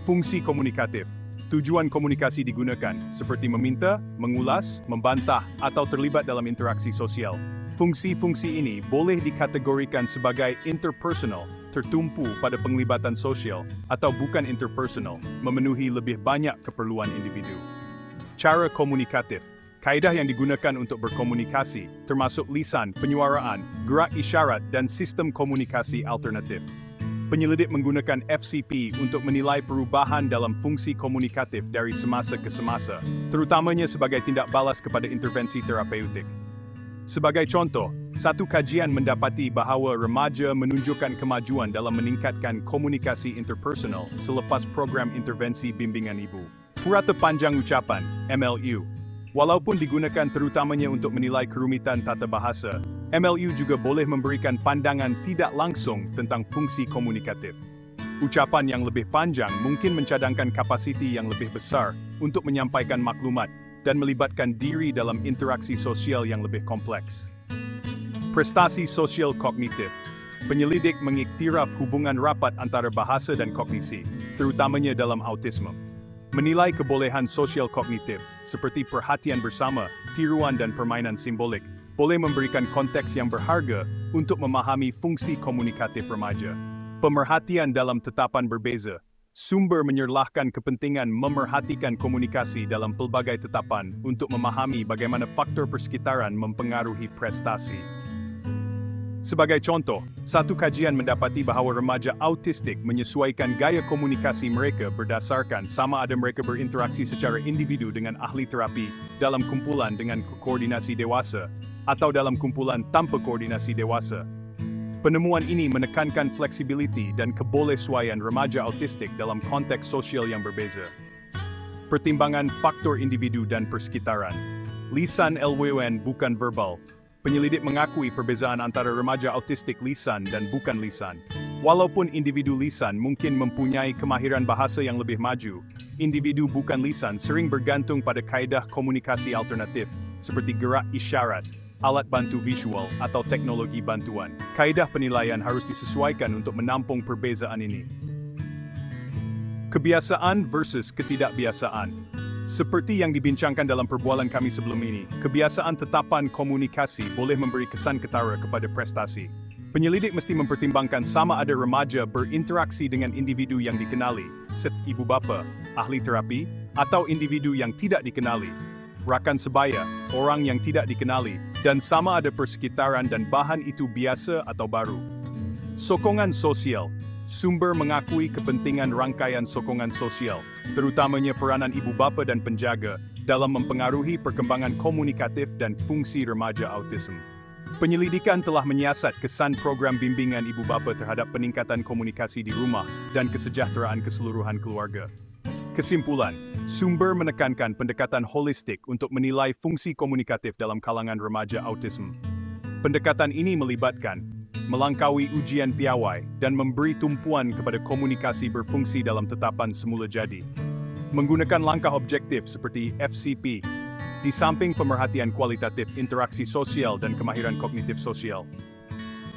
Fungsi komunikatif. Tujuan komunikasi digunakan, seperti meminta, mengulas, membantah, atau terlibat dalam interaksi sosial. Fungsi-fungsi ini boleh dikategorikan sebagai interpersonal, tertumpu pada penglibatan sosial, atau bukan interpersonal, memenuhi lebih banyak keperluan individu. Cara komunikatif. Kaedah yang digunakan untuk berkomunikasi, termasuk lisan, penyuaraan, gerak isyarat, dan sistem komunikasi alternatif. Penyelidik menggunakan FCP untuk menilai perubahan dalam fungsi komunikatif dari semasa ke semasa, terutamanya sebagai tindak balas kepada intervensi terapeutik. Sebagai contoh, satu kajian mendapati bahawa remaja menunjukkan kemajuan dalam meningkatkan komunikasi interpersonal selepas program intervensi bimbingan ibu. Purata panjang ucapan, MLU. Walaupun digunakan terutamanya untuk menilai kerumitan tata bahasa, MLU juga boleh memberikan pandangan tidak langsung tentang fungsi komunikatif. Ucapan yang lebih panjang mungkin mencadangkan kapasiti yang lebih besar untuk menyampaikan maklumat dan melibatkan diri dalam interaksi sosial yang lebih kompleks. Prestasi sosial kognitif. Penyelidik mengiktiraf hubungan rapat antara bahasa dan kognisi, terutamanya dalam autisme. Menilai kebolehan sosial kognitif, seperti perhatian bersama, tiruan dan permainan simbolik, boleh memberikan konteks yang berharga untuk memahami fungsi komunikatif remaja. Pemerhatian dalam tetapan berbeza. Sumber menyerlahkan kepentingan memerhatikan komunikasi dalam pelbagai tetapan untuk memahami bagaimana faktor persekitaran mempengaruhi prestasi. Sebagai contoh, satu kajian mendapati bahawa remaja autistik menyesuaikan gaya komunikasi mereka berdasarkan sama ada mereka berinteraksi secara individu dengan ahli terapi dalam kumpulan dengan koordinasi dewasa atau dalam kumpulan tanpa koordinasi dewasa. Penemuan ini menekankan fleksibiliti dan kebolehsuaian remaja autistik dalam konteks sosial yang berbeza. Pertimbangan faktor individu dan persekitaran. Lisan LWN bukan verbal. Penyelidik mengakui perbezaan antara remaja autistik lisan dan bukan lisan. Walaupun individu lisan mungkin mempunyai kemahiran bahasa yang lebih maju, individu bukan lisan sering bergantung pada kaedah komunikasi alternatif, seperti gerak isyarat, alat bantu visual, atau teknologi bantuan. Kaedah penilaian harus disesuaikan untuk menampung perbezaan ini. Kebiasaan versus ketidakbiasaan. Seperti yang dibincangkan dalam perbualan kami sebelum ini, kebiasaan tetapan komunikasi boleh memberi kesan ketara kepada prestasi. Penyelidik mesti mempertimbangkan sama ada remaja berinteraksi dengan individu yang dikenali, seperti ibu bapa, ahli terapi, atau individu yang tidak dikenali, rakan sebaya, orang yang tidak dikenali, dan sama ada persekitaran dan bahan itu biasa atau baru. Sokongan sosial. Sumber mengakui kepentingan rangkaian sokongan sosial, terutamanya peranan ibu bapa dan penjaga, dalam mempengaruhi perkembangan komunikatif dan fungsi remaja autism. Penyelidikan telah menyiasat kesan program bimbingan ibu bapa terhadap peningkatan komunikasi di rumah dan kesejahteraan keseluruhan keluarga. Kesimpulan, sumber menekankan pendekatan holistik untuk menilai fungsi komunikatif dalam kalangan remaja autism. Pendekatan ini melibatkan melangkaui ujian piawai dan memberi tumpuan kepada komunikasi berfungsi dalam tetapan semula jadi. Menggunakan langkah objektif seperti FCP, di samping pemerhatian kualitatif interaksi sosial dan kemahiran kognitif sosial.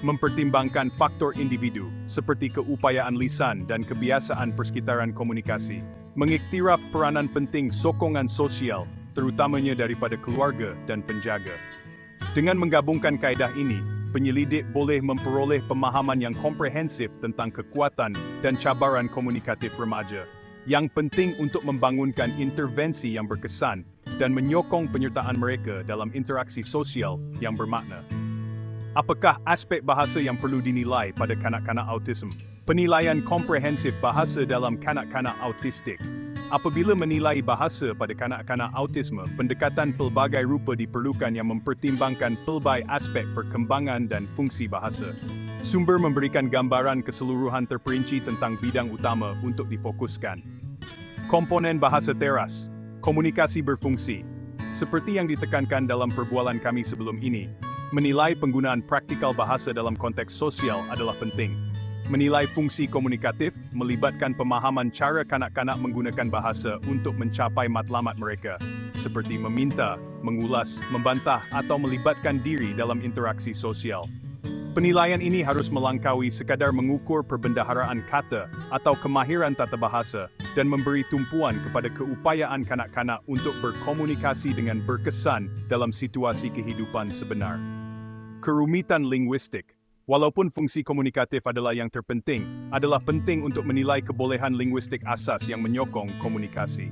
Mempertimbangkan faktor individu, seperti keupayaan lisan dan kebiasaan persekitaran komunikasi. Mengiktiraf peranan penting sokongan sosial, terutamanya daripada keluarga dan penjaga. Dengan menggabungkan kaedah ini, penyelidik boleh memperoleh pemahaman yang komprehensif tentang kekuatan dan cabaran komunikatif remaja, yang penting untuk membangunkan intervensi yang berkesan dan menyokong penyertaan mereka dalam interaksi sosial yang bermakna. Apakah aspek bahasa yang perlu dinilai pada kanak-kanak autism? Penilaian komprehensif bahasa dalam kanak-kanak autistik. Apabila menilai bahasa pada kanak-kanak autisme, pendekatan pelbagai rupa diperlukan yang mempertimbangkan pelbagai aspek perkembangan dan fungsi bahasa. Sumber memberikan gambaran keseluruhan terperinci tentang bidang utama untuk difokuskan. Komponen bahasa teras, komunikasi berfungsi. Seperti yang ditekankan dalam perbualan kami sebelum ini, menilai penggunaan praktikal bahasa dalam konteks sosial adalah penting. Menilai fungsi komunikatif melibatkan pemahaman cara kanak-kanak menggunakan bahasa untuk mencapai matlamat mereka, seperti meminta, mengulas, membantah, atau melibatkan diri dalam interaksi sosial. Penilaian ini harus melangkaui sekadar mengukur perbendaharaan kata atau kemahiran tata bahasa dan memberi tumpuan kepada keupayaan kanak-kanak untuk berkomunikasi dengan berkesan dalam situasi kehidupan sebenar. Kerumitan linguistik. Walaupun fungsi komunikatif adalah yang terpenting, adalah penting untuk menilai kebolehan linguistik asas yang menyokong komunikasi.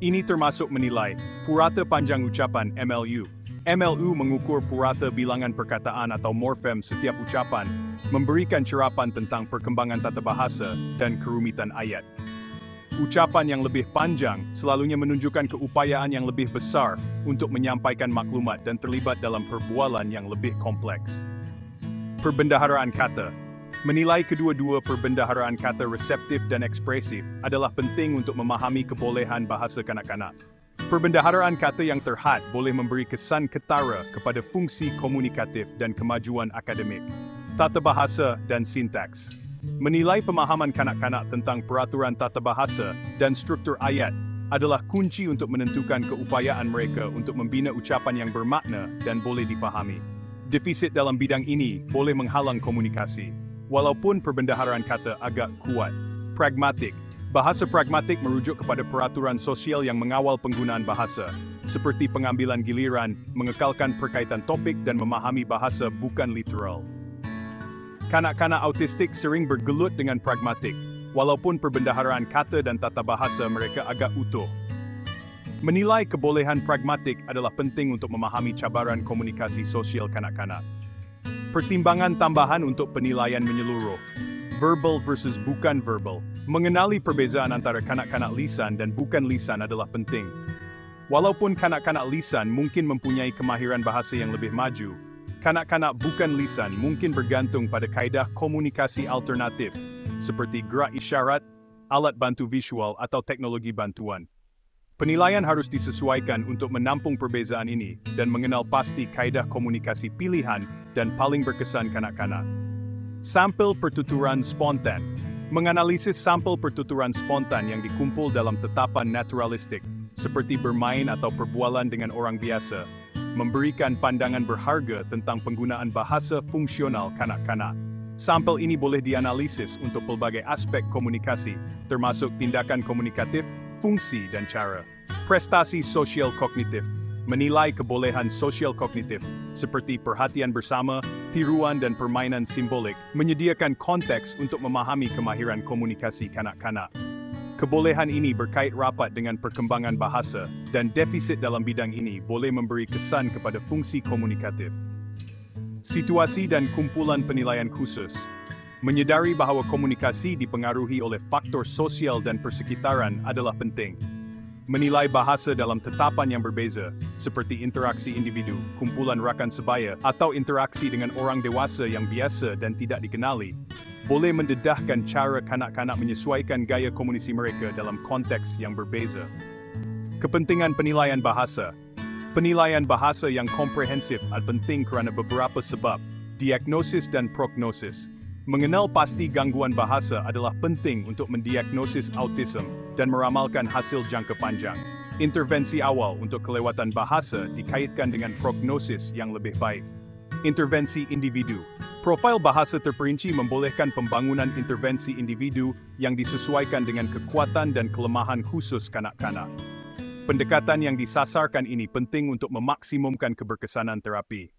Ini termasuk menilai purata panjang ucapan MLU. MLU mengukur purata bilangan perkataan atau morfem setiap ucapan memberikan cerapan tentang perkembangan tata bahasa dan kerumitan ayat. Ucapan yang lebih panjang selalunya menunjukkan keupayaan yang lebih besar untuk menyampaikan maklumat dan terlibat dalam perbualan yang lebih kompleks. Perbendaharaan kata. Menilai kedua-dua perbendaharaan kata reseptif dan ekspresif adalah penting untuk memahami kebolehan bahasa kanak-kanak. Perbendaharaan kata yang terhad boleh memberi kesan ketara kepada fungsi komunikatif dan kemajuan akademik. Tata bahasa dan sintaks. Menilai pemahaman kanak-kanak tentang peraturan tata bahasa dan struktur ayat adalah kunci untuk menentukan keupayaan mereka untuk membina ucapan yang bermakna dan boleh difahami. Defisit dalam bidang ini boleh menghalang komunikasi, walaupun perbendaharaan kata agak kuat. Pragmatik. Bahasa pragmatik merujuk kepada peraturan sosial yang mengawal penggunaan bahasa, seperti pengambilan giliran, mengekalkan perkaitan topik dan memahami bahasa bukan literal. Kanak-kanak autistik sering bergelut dengan pragmatik, walaupun perbendaharaan kata dan tata bahasa mereka agak utuh. Menilai kebolehan pragmatik adalah penting untuk memahami cabaran komunikasi sosial kanak-kanak. Pertimbangan tambahan untuk penilaian menyeluruh. Verbal versus bukan verbal. Mengenali perbezaan antara kanak-kanak lisan dan bukan lisan adalah penting. Walaupun kanak-kanak lisan mungkin mempunyai kemahiran bahasa yang lebih maju, kanak-kanak bukan lisan mungkin bergantung pada kaedah komunikasi alternatif, seperti gerak isyarat, alat bantu visual atau teknologi bantuan. Penilaian harus disesuaikan untuk menampung perbezaan ini dan mengenal pasti kaedah komunikasi pilihan dan paling berkesan kanak-kanak. Sampel pertuturan spontan. Menganalisis sampel pertuturan spontan yang dikumpul dalam tetapan naturalistik, seperti bermain atau perbualan dengan orang biasa, memberikan pandangan berharga tentang penggunaan bahasa fungsional kanak-kanak. Sampel ini boleh dianalisis untuk pelbagai aspek komunikasi, termasuk tindakan komunikatif, fungsi, dan cara. Prestasi sosial kognitif. Menilai kebolehan sosial kognitif, seperti perhatian bersama, tiruan dan permainan simbolik, menyediakan konteks untuk memahami kemahiran komunikasi kanak-kanak. Kebolehan ini berkait rapat dengan perkembangan bahasa, dan defisit dalam bidang ini boleh memberi kesan kepada fungsi komunikatif. Situasi dan kumpulan penilaian khusus. Menyadari bahwa komunikasi dipengaruhi oleh faktor sosial dan persekitaran adalah penting. Menilai bahasa dalam tetapan yang berbeza, seperti interaksi individu, kumpulan rakan sebaya, atau interaksi dengan orang dewasa yang biasa dan tidak dikenali, boleh mendedahkan cara kanak-kanak menyesuaikan gaya komunikasi mereka dalam konteks yang berbeza. Kepentingan penilaian bahasa. Penilaian bahasa yang komprehensif adalah penting kerana beberapa sebab, diagnosis dan prognosis. Mengenal pasti gangguan bahasa adalah penting untuk mendiagnosis autism dan meramalkan hasil jangka panjang. Intervensi awal untuk kelewatan bahasa dikaitkan dengan prognosis yang lebih baik. Intervensi individu. Profil bahasa terperinci membolehkan pembangunan intervensi individu yang disesuaikan dengan kekuatan dan kelemahan khusus kanak-kanak. Pendekatan yang disasarkan ini penting untuk memaksimumkan keberkesanan terapi.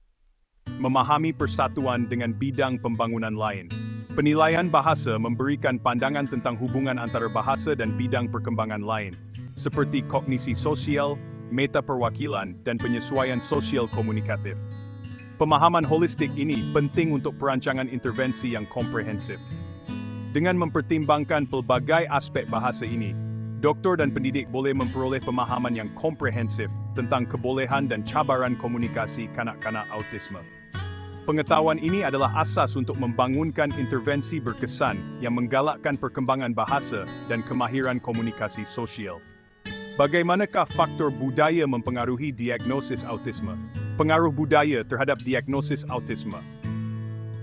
Memahami persatuan dengan bidang pembangunan lain. Penilaian bahasa memberikan pandangan tentang hubungan antara bahasa dan bidang perkembangan lain, seperti kognisi sosial, metaperwakilan, dan penyesuaian sosial komunikatif. Pemahaman holistik ini penting untuk perancangan intervensi yang komprehensif. Dengan mempertimbangkan pelbagai aspek bahasa ini, doktor dan pendidik boleh memperoleh pemahaman yang komprehensif tentang kebolehan dan cabaran komunikasi kanak-kanak autisme. Pengetahuan ini adalah asas untuk membangunkan intervensi berkesan yang menggalakkan perkembangan bahasa dan kemahiran komunikasi sosial. Bagaimanakah faktor budaya mempengaruhi diagnosis autisme? Pengaruh budaya terhadap diagnosis autisme.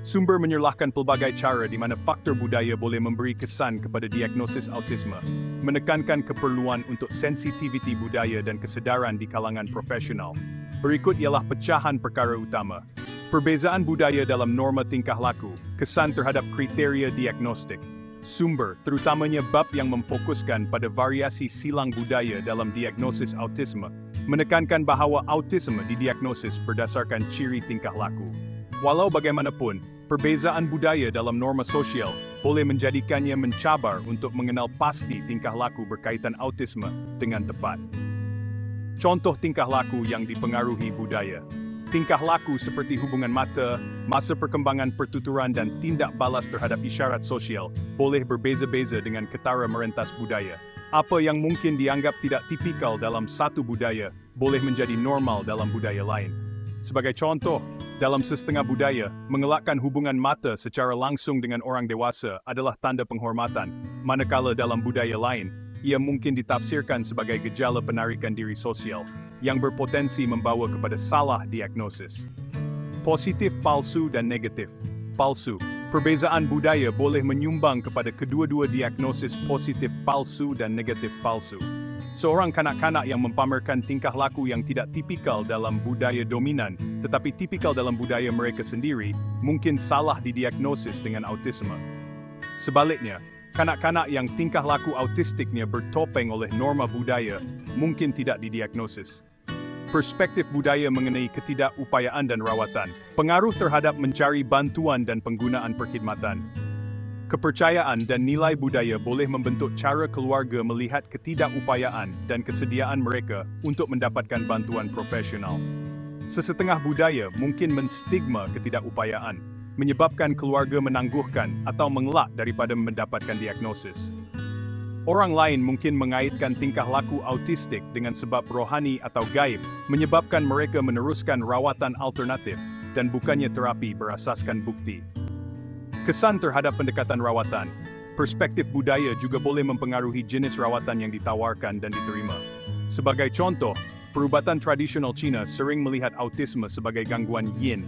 Sumber menyerlahkan pelbagai cara di mana faktor budaya boleh memberi kesan kepada diagnosis autisme, menekankan keperluan untuk sensitiviti budaya dan kesedaran di kalangan profesional. Berikut ialah pecahan perkara utama. Perbezaan budaya dalam norma tingkah laku, kesan terhadap kriteria diagnostik. Sumber, terutamanya bab yang memfokuskan pada variasi silang budaya dalam diagnosis autisme, menekankan bahawa autisme didiagnosis berdasarkan ciri tingkah laku. Walau bagaimanapun, perbezaan budaya dalam norma sosial boleh menjadikannya mencabar untuk mengenal pasti tingkah laku berkaitan autisme dengan tepat. Contoh tingkah laku yang dipengaruhi budaya. Tingkah laku seperti hubungan mata, masa perkembangan pertuturan dan tindak balas terhadap isyarat sosial boleh berbeza-beza dengan ketara merentas budaya. Apa yang mungkin dianggap tidak tipikal dalam satu budaya boleh menjadi normal dalam budaya lain. Sebagai contoh, dalam setengah budaya, mengelakkan hubungan mata secara langsung dengan orang dewasa adalah tanda penghormatan, manakala dalam budaya lain, ia mungkin ditafsirkan sebagai gejala penarikan diri sosial yang berpotensi membawa kepada salah diagnosis. Positif palsu dan negatif. Palsu. Perbezaan budaya boleh menyumbang kepada kedua-dua diagnosis positif palsu dan negatif palsu. Seorang kanak-kanak yang mempamerkan tingkah laku yang tidak tipikal dalam budaya dominan, tetapi tipikal dalam budaya mereka sendiri, mungkin salah didiagnosis dengan autisme. Sebaliknya, kanak-kanak yang tingkah laku autistiknya bertopeng oleh norma budaya, mungkin tidak didiagnosis. Perspektif budaya mengenai ketidakupayaan dan rawatan, pengaruh terhadap mencari bantuan dan penggunaan perkhidmatan. Kepercayaan dan nilai budaya boleh membentuk cara keluarga melihat ketidakupayaan dan kesediaan mereka untuk mendapatkan bantuan profesional. Sesetengah budaya mungkin menstigma ketidakupayaan, menyebabkan keluarga menangguhkan atau mengelak daripada mendapatkan diagnosis. Orang lain mungkin mengaitkan tingkah laku autistik dengan sebab rohani atau gaib, menyebabkan mereka meneruskan rawatan alternatif dan bukannya terapi berasaskan bukti. Kesan terhadap pendekatan rawatan. Perspektif budaya juga boleh mempengaruhi jenis rawatan yang ditawarkan dan diterima. Sebagai contoh, perubatan tradisional Cina sering melihat autisme sebagai gangguan yin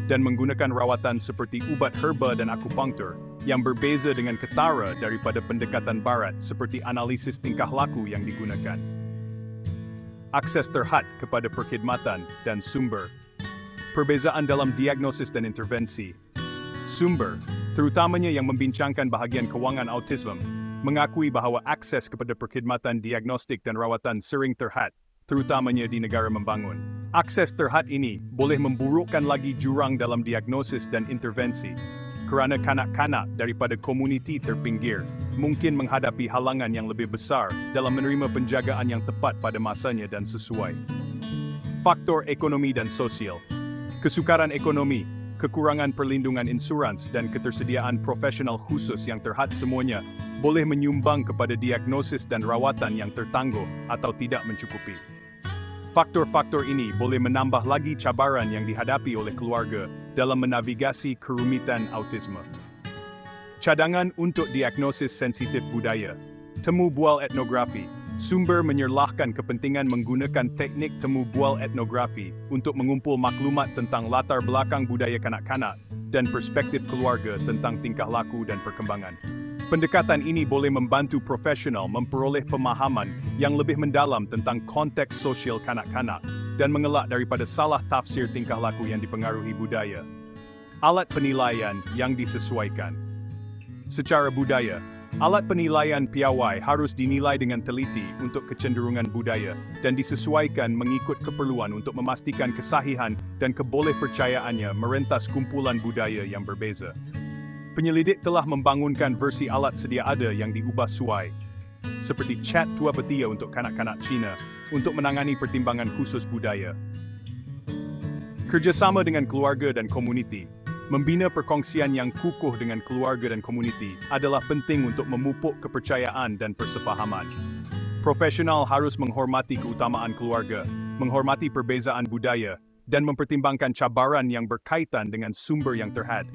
dan menggunakan rawatan seperti ubat herba dan akupunktur yang berbeza dengan ketara daripada pendekatan barat seperti analisis tingkah laku yang digunakan. Akses terhad kepada perkhidmatan dan sumber. Perbezaan dalam diagnosis dan intervensi. Sumber, terutamanya yang membincangkan bahagian kewangan autisme, mengakui bahawa akses kepada perkhidmatan diagnostik dan rawatan sering terhad, terutamanya di negara membangun. Akses terhad ini boleh memburukkan lagi jurang dalam diagnosis dan intervensi, kerana kanak-kanak daripada komuniti terpinggir mungkin menghadapi halangan yang lebih besar dalam menerima penjagaan yang tepat pada masanya dan sesuai. Faktor ekonomi dan sosial. Kesukaran ekonomi, kekurangan perlindungan insurans dan ketersediaan profesional khusus yang terhad semuanya boleh menyumbang kepada diagnosis dan rawatan yang tertangguh atau tidak mencukupi. Faktor-faktor ini boleh menambah lagi cabaran yang dihadapi oleh keluarga dalam menavigasi kerumitan autisme. Cadangan untuk diagnosis sensitif budaya. Temu bual etnografi. Sumber menyerlahkan kepentingan menggunakan teknik temu bual etnografi untuk mengumpul maklumat tentang latar belakang budaya kanak-kanak dan perspektif keluarga tentang tingkah laku dan perkembangan. Pendekatan ini boleh membantu profesional memperoleh pemahaman yang lebih mendalam tentang konteks sosial kanak-kanak dan mengelak daripada salah tafsir tingkah laku yang dipengaruhi budaya. Alat penilaian yang disesuaikan. Secara budaya, alat penilaian piawai harus dinilai dengan teliti untuk kecenderungan budaya dan disesuaikan mengikut keperluan untuk memastikan kesahihan dan kebolehpercayaannya merentas kumpulan budaya yang berbeza. Penyelidik telah membangunkan versi alat sedia ada yang diubah suai, seperti Chat Tua Betia untuk kanak-kanak Cina, untuk menangani pertimbangan khusus budaya. Kerjasama dengan keluarga dan komuniti. Membina perkongsian yang kukuh dengan keluarga dan komuniti adalah penting untuk memupuk kepercayaan dan persefahaman. Profesional harus menghormati keutamaan keluarga, menghormati perbezaan budaya, dan mempertimbangkan cabaran yang berkaitan dengan sumber yang terhad.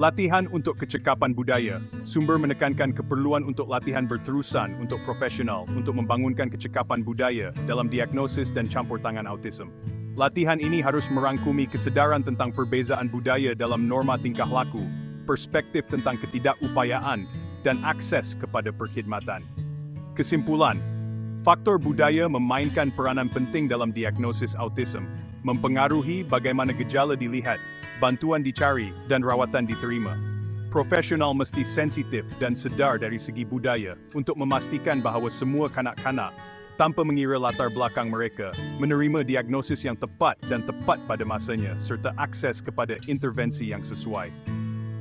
Latihan untuk kecekapan budaya. Sumber menekankan keperluan untuk latihan berterusan untuk profesional untuk membangunkan kecekapan budaya dalam diagnosis dan campur tangan autism. Latihan ini harus merangkumi kesedaran tentang perbezaan budaya dalam norma tingkah laku, perspektif tentang ketidakupayaan, dan akses kepada perkhidmatan. Kesimpulan, faktor budaya memainkan peranan penting dalam diagnosis autism, mempengaruhi bagaimana gejala dilihat, bantuan dicari, dan rawatan diterima. Profesional mesti sensitif dan sedar dari segi budaya untuk memastikan bahawa semua kanak-kanak, tanpa mengira latar belakang mereka, menerima diagnosis yang tepat dan tepat pada masanya serta akses kepada intervensi yang sesuai.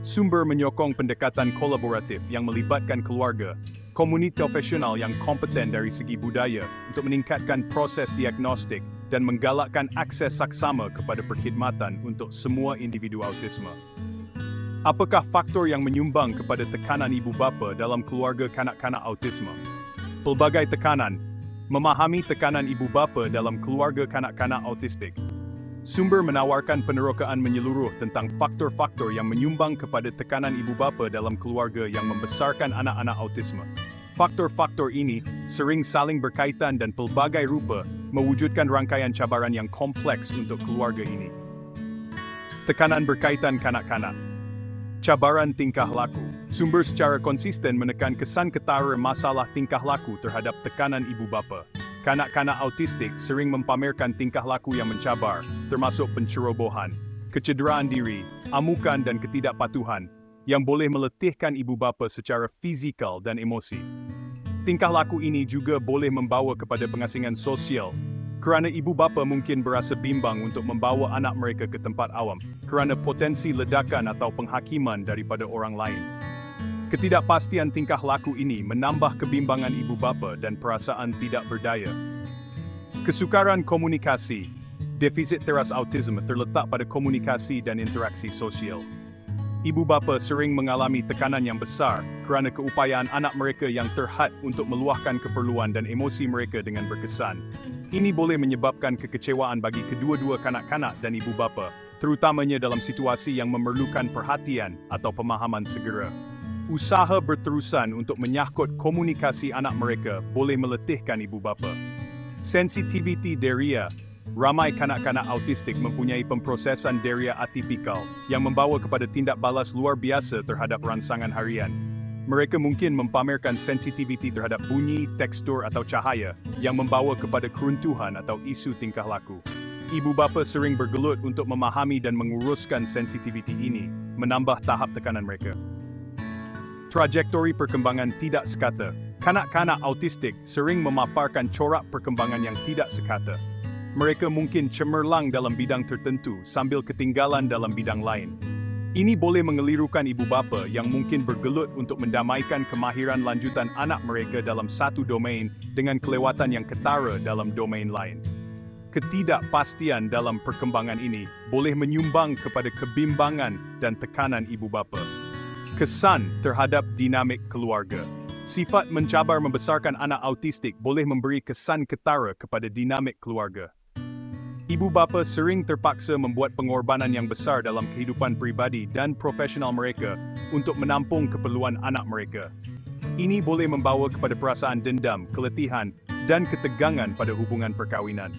Sumber menyokong pendekatan kolaboratif yang melibatkan keluarga, komuniti profesional yang kompeten dari segi budaya untuk meningkatkan proses diagnostik dan menggalakkan akses saksama kepada perkhidmatan untuk semua individu autisme. Apakah faktor yang menyumbang kepada tekanan ibu bapa dalam keluarga kanak-kanak autisme? Pelbagai tekanan. Memahami tekanan ibu bapa dalam keluarga kanak-kanak autistik. Sumber menawarkan penerokaan menyeluruh tentang faktor-faktor yang menyumbang kepada tekanan ibu bapa dalam keluarga yang membesarkan anak-anak autisme. Faktor-faktor ini sering saling berkaitan dan pelbagai rupa mewujudkan rangkaian cabaran yang kompleks untuk keluarga ini. Tekanan berkaitan kanak-kanak. Cabaran tingkah laku. Sumber secara konsisten menekan kesan ketara masalah tingkah laku terhadap tekanan ibu bapa. Kanak-kanak autistik sering mempamerkan tingkah laku yang mencabar, termasuk pencerobohan, kecederaan diri, amukan dan ketidakpatuhan, yang boleh meletihkan ibu bapa secara fizikal dan emosi. Tingkah laku ini juga boleh membawa kepada pengasingan sosial, kerana ibu bapa mungkin berasa bimbang untuk membawa anak mereka ke tempat awam, kerana potensi ledakan atau penghakiman daripada orang lain. Ketidakpastian tingkah laku ini menambah kebimbangan ibu bapa dan perasaan tidak berdaya. Kesukaran komunikasi. Defisit teras autisme terletak pada komunikasi dan interaksi sosial. Ibu bapa sering mengalami tekanan yang besar kerana keupayaan anak mereka yang terhad untuk meluahkan keperluan dan emosi mereka dengan berkesan. Ini boleh menyebabkan kekecewaan bagi kedua-dua kanak-kanak dan ibu bapa, terutamanya dalam situasi yang memerlukan perhatian atau pemahaman segera. Usaha berterusan untuk menyahkut komunikasi anak mereka boleh meletihkan ibu bapa. Sensitivity deria. Ramai kanak-kanak autistik mempunyai pemprosesan deria atipikal yang membawa kepada tindak balas luar biasa terhadap rangsangan harian. Mereka mungkin mempamerkan sensitiviti terhadap bunyi, tekstur atau cahaya yang membawa kepada keruntuhan atau isu tingkah laku. Ibu bapa sering bergelut untuk memahami dan menguruskan sensitiviti ini, menambah tahap tekanan mereka. Trajektori perkembangan tidak sekata. Kanak-kanak autistik sering memaparkan corak perkembangan yang tidak sekata. Mereka mungkin cemerlang dalam bidang tertentu sambil ketinggalan dalam bidang lain. Ini boleh mengelirukan ibu bapa yang mungkin bergelut untuk mendamaikan kemahiran lanjutan anak mereka dalam satu domain dengan kelewatan yang ketara dalam domain lain. Ketidakpastian dalam perkembangan ini boleh menyumbang kepada kebimbangan dan tekanan ibu bapa. Kesan terhadap dinamik keluarga. Sifat mencabar membesarkan anak autistik boleh memberi kesan ketara kepada dinamik keluarga. Ibu bapa sering terpaksa membuat pengorbanan yang besar dalam kehidupan pribadi dan profesional mereka untuk menampung keperluan anak mereka. Ini boleh membawa kepada perasaan dendam, keletihan, dan ketegangan pada hubungan perkahwinan.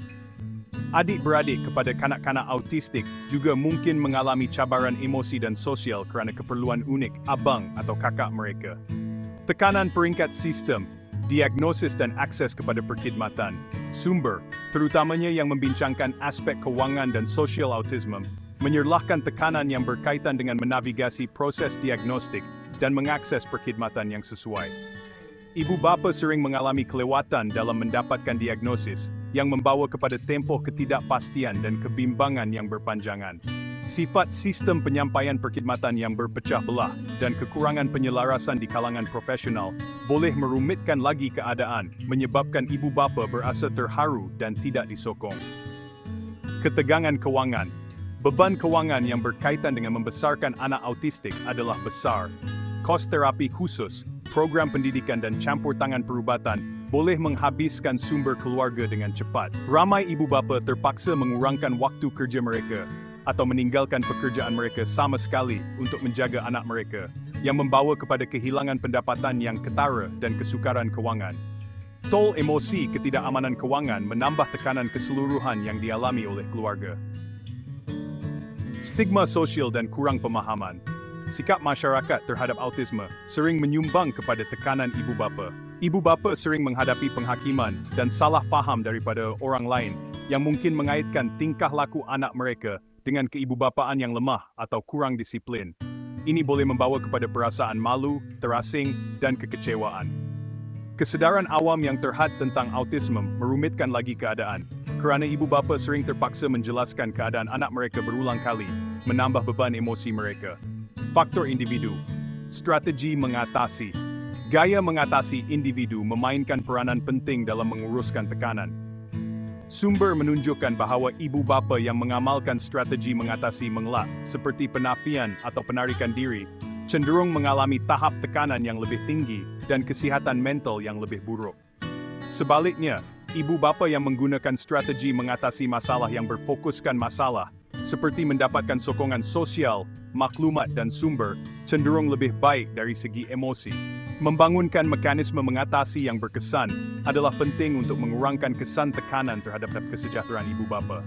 Adik-beradik kepada kanak-kanak autistik juga mungkin mengalami cabaran emosi dan sosial kerana keperluan unik abang atau kakak mereka. Tekanan peringkat sistem, diagnosis dan akses kepada perkhidmatan. Sumber, terutamanya yang membincangkan aspek kewangan dan sosial autisme, menyerlahkan tekanan yang berkaitan dengan menavigasi proses diagnostik dan mengakses perkhidmatan yang sesuai. Ibu bapa sering mengalami kelewatan dalam mendapatkan diagnosis, yang membawa kepada tempoh ketidakpastian dan kebimbangan yang berpanjangan. Sifat sistem penyampaian perkhidmatan yang berpecah belah dan kekurangan penyelarasan di kalangan profesional boleh merumitkan lagi keadaan, menyebabkan ibu bapa berasa terharu dan tidak disokong. Ketegangan kewangan. Beban kewangan yang berkaitan dengan membesarkan anak autistik adalah besar. Kos terapi khusus, program pendidikan dan campur tangan perubatan boleh menghabiskan sumber keluarga dengan cepat. Ramai ibu bapa terpaksa mengurangkan waktu kerja mereka atau meninggalkan pekerjaan mereka sama sekali untuk menjaga anak mereka, yang membawa kepada kehilangan pendapatan yang ketara dan kesukaran kewangan. Tol emosi ketidakamanan kewangan menambah tekanan keseluruhan yang dialami oleh keluarga. Stigma sosial dan kurang pemahaman. Sikap masyarakat terhadap autisme sering menyumbang kepada tekanan ibu bapa. Ibu bapa sering menghadapi penghakiman dan salah faham daripada orang lain yang mungkin mengaitkan tingkah laku anak mereka dengan keibubapaan yang lemah atau kurang disiplin. Ini boleh membawa kepada perasaan malu, terasing, dan kekecewaan. Kesedaran awam yang terhad tentang autisme merumitkan lagi keadaan, kerana ibu bapa sering terpaksa menjelaskan keadaan anak mereka berulang kali, menambah beban emosi mereka. Faktor individu. Strategi mengatasi. Gaya mengatasi individu memainkan peranan penting dalam menguruskan tekanan. Sumber menunjukkan bahawa ibu bapa yang mengamalkan strategi mengatasi mengelak, seperti penafian atau penarikan diri, cenderung mengalami tahap tekanan yang lebih tinggi dan kesihatan mental yang lebih buruk. Sebaliknya, ibu bapa yang menggunakan strategi mengatasi masalah yang berfokuskan masalah, seperti mendapatkan sokongan sosial, maklumat dan sumber, cenderung lebih baik dari segi emosi. Membangunkan mekanisme mengatasi yang berkesan adalah penting untuk mengurangkan kesan tekanan terhadap kesejahteraan ibu bapa.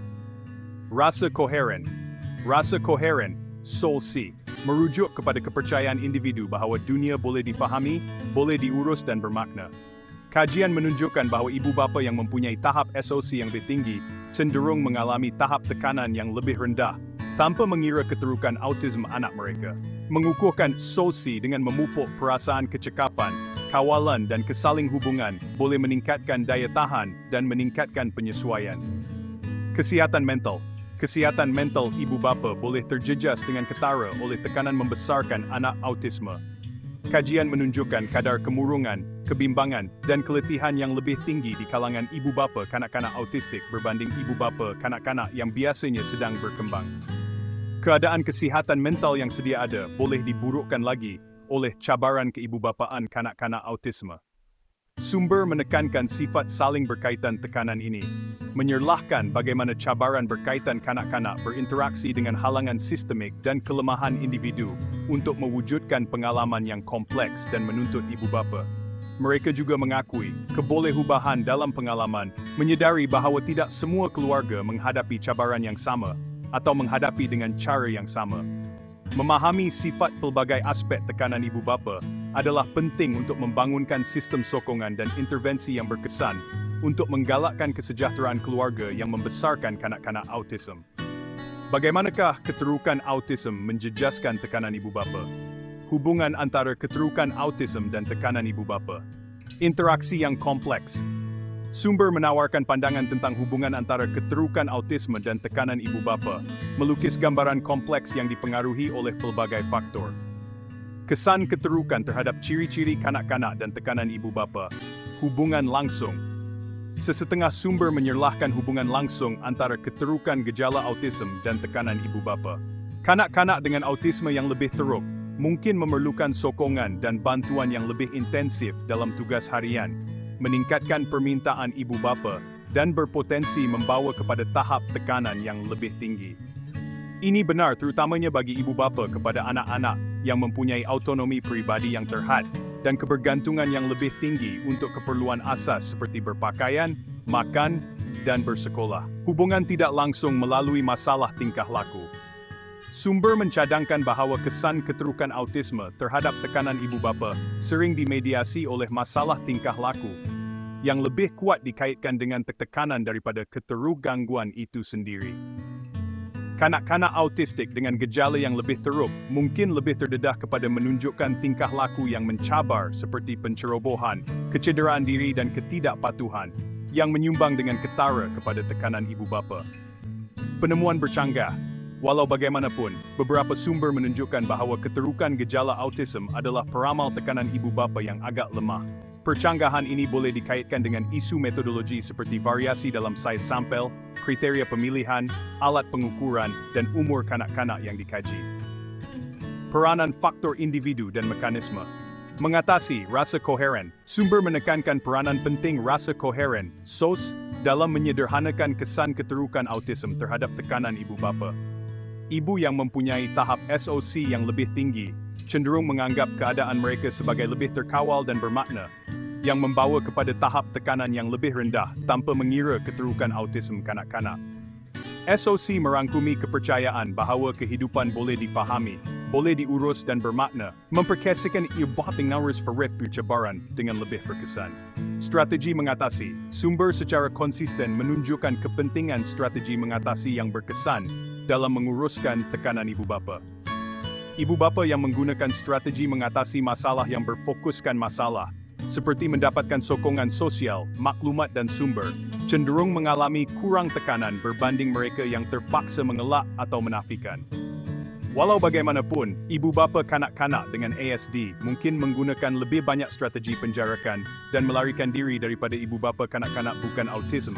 Rasa koheren, soul-C, merujuk kepada kepercayaan individu bahawa dunia boleh difahami, boleh diurus dan bermakna. Kajian menunjukkan bahawa ibu bapa yang mempunyai tahap SOC yang lebih tinggi cenderung mengalami tahap tekanan yang lebih rendah, tanpa mengira keterukan autism anak mereka. Mengukuhkan SOC dengan memupuk perasaan kecekapan, kawalan dan kesaling hubungan boleh meningkatkan daya tahan dan meningkatkan penyesuaian. Kesihatan mental ibu bapa boleh terjejas dengan ketara oleh tekanan membesarkan anak autisme. Kajian menunjukkan kadar kemurungan, kebimbangan, dan keletihan yang lebih tinggi di kalangan ibu bapa kanak-kanak autistik berbanding ibu bapa kanak-kanak yang biasanya sedang berkembang. Keadaan kesihatan mental yang sedia ada boleh diburukkan lagi oleh cabaran keibubapaan kanak-kanak autisme. Sumber menekankan sifat saling berkaitan tekanan ini, menyerlahkan bagaimana cabaran berkaitan kanak-kanak berinteraksi dengan halangan sistemik dan kelemahan individu untuk mewujudkan pengalaman yang kompleks dan menuntut ibu bapa. Mereka juga mengakui kebolehubahan dalam pengalaman, menyedari bahawa tidak semua keluarga menghadapi cabaran yang sama atau menghadapi dengan cara yang sama. Memahami sifat pelbagai aspek tekanan ibu bapa adalah penting untuk membangunkan sistem sokongan dan intervensi yang berkesan untuk menggalakkan kesejahteraan keluarga yang membesarkan kanak-kanak autism. Bagaimanakah keterukan autism menjejaskan tekanan ibu bapa? Hubungan antara keterukan autism dan tekanan ibu bapa. Interaksi yang kompleks. Sumber menawarkan pandangan tentang hubungan antara keterukan autisme dan tekanan ibu bapa, melukis gambaran kompleks yang dipengaruhi oleh pelbagai faktor. Kesan keterukan terhadap ciri-ciri kanak-kanak dan tekanan ibu bapa. Hubungan langsung. Sesetengah sumber menyerlahkan hubungan langsung antara keterukan gejala autism dan tekanan ibu bapa. Kanak-kanak dengan autisme yang lebih teruk mungkin memerlukan sokongan dan bantuan yang lebih intensif dalam tugas harian, meningkatkan permintaan ibu bapa, dan berpotensi membawa kepada tahap tekanan yang lebih tinggi. Ini benar terutamanya bagi ibu bapa kepada anak-anak yang mempunyai autonomi pribadi yang terhad dan kebergantungan yang lebih tinggi untuk keperluan asas seperti berpakaian, makan, dan bersekolah. Hubungan tidak langsung melalui masalah tingkah laku. Sumber mencadangkan bahawa kesan keterukan autisme terhadap tekanan ibu bapa sering dimediasi oleh masalah tingkah laku yang lebih kuat dikaitkan dengan tekanan daripada keteruk gangguan itu sendiri. Kanak-kanak autistik dengan gejala yang lebih teruk mungkin lebih terdedah kepada menunjukkan tingkah laku yang mencabar seperti pencerobohan, kecederaan diri dan ketidakpatuhan yang menyumbang dengan ketara kepada tekanan ibu bapa. Penemuan bercanggah. Walau bagaimanapun, beberapa sumber menunjukkan bahawa keterukan gejala autism adalah peramal tekanan ibu bapa yang agak lemah. Percanggahan ini boleh dikaitkan dengan isu metodologi seperti variasi dalam saiz sampel, kriteria pemilihan, alat pengukuran, dan umur kanak-kanak yang dikaji. Peranan faktor individu dan mekanisme. Mengatasi rasa koheren. Sumber menekankan peranan penting rasa koheren, SOS, dalam menyederhanakan kesan keterukan autism terhadap tekanan ibu bapa. Ibu yang mempunyai tahap SOC yang lebih tinggi cenderung menganggap keadaan mereka sebagai lebih terkawal dan bermakna, yang membawa kepada tahap tekanan yang lebih rendah tanpa mengira keterukan autism kanak-kanak. SOC merangkumi kepercayaan bahawa kehidupan boleh difahami, boleh diurus dan bermakna, memperkesahkan ibating narus farif cabaran dengan lebih berkesan. Strategi mengatasi. Sumber secara konsisten menunjukkan kepentingan strategi mengatasi yang berkesan dalam menguruskan tekanan ibu bapa. Ibu bapa yang menggunakan strategi mengatasi masalah yang berfokuskan masalah, seperti mendapatkan sokongan sosial, maklumat dan sumber, cenderung mengalami kurang tekanan berbanding mereka yang terpaksa mengelak atau menafikan. Walau bagaimanapun, ibu bapa kanak-kanak dengan ASD mungkin menggunakan lebih banyak strategi penjarakan dan melarikan diri daripada ibu bapa kanak-kanak bukan autism,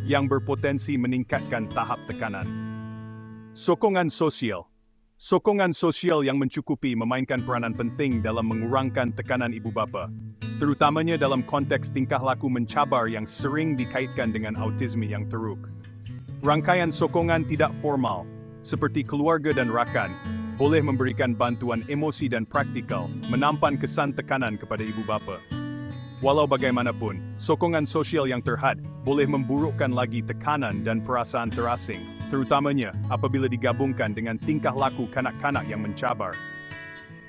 yang berpotensi meningkatkan tahap tekanan. Sokongan sosial. Sokongan sosial yang mencukupi memainkan peranan penting dalam mengurangkan tekanan ibu bapa, terutamanya dalam konteks tingkah laku mencabar yang sering dikaitkan dengan autisme yang teruk. Rangkaian sokongan tidak formal, seperti keluarga dan rakan, boleh memberikan bantuan emosi dan praktikal, menampan kesan tekanan kepada ibu bapa. Walau bagaimanapun, sokongan sosial yang terhad boleh memburukkan lagi tekanan dan perasaan terasing, terutamanya apabila digabungkan dengan tingkah laku kanak-kanak yang mencabar.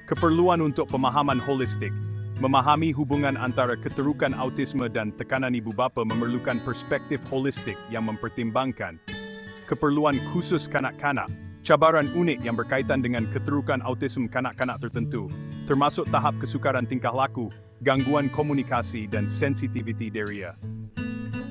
Keperluan untuk pemahaman holistik. Memahami hubungan antara keterukan autisme dan tekanan ibu bapa memerlukan perspektif holistik yang mempertimbangkan keperluan khusus kanak-kanak, cabaran unik yang berkaitan dengan keterukan autisme kanak-kanak tertentu, termasuk tahap kesukaran tingkah laku, gangguan komunikasi dan sensitiviti deria.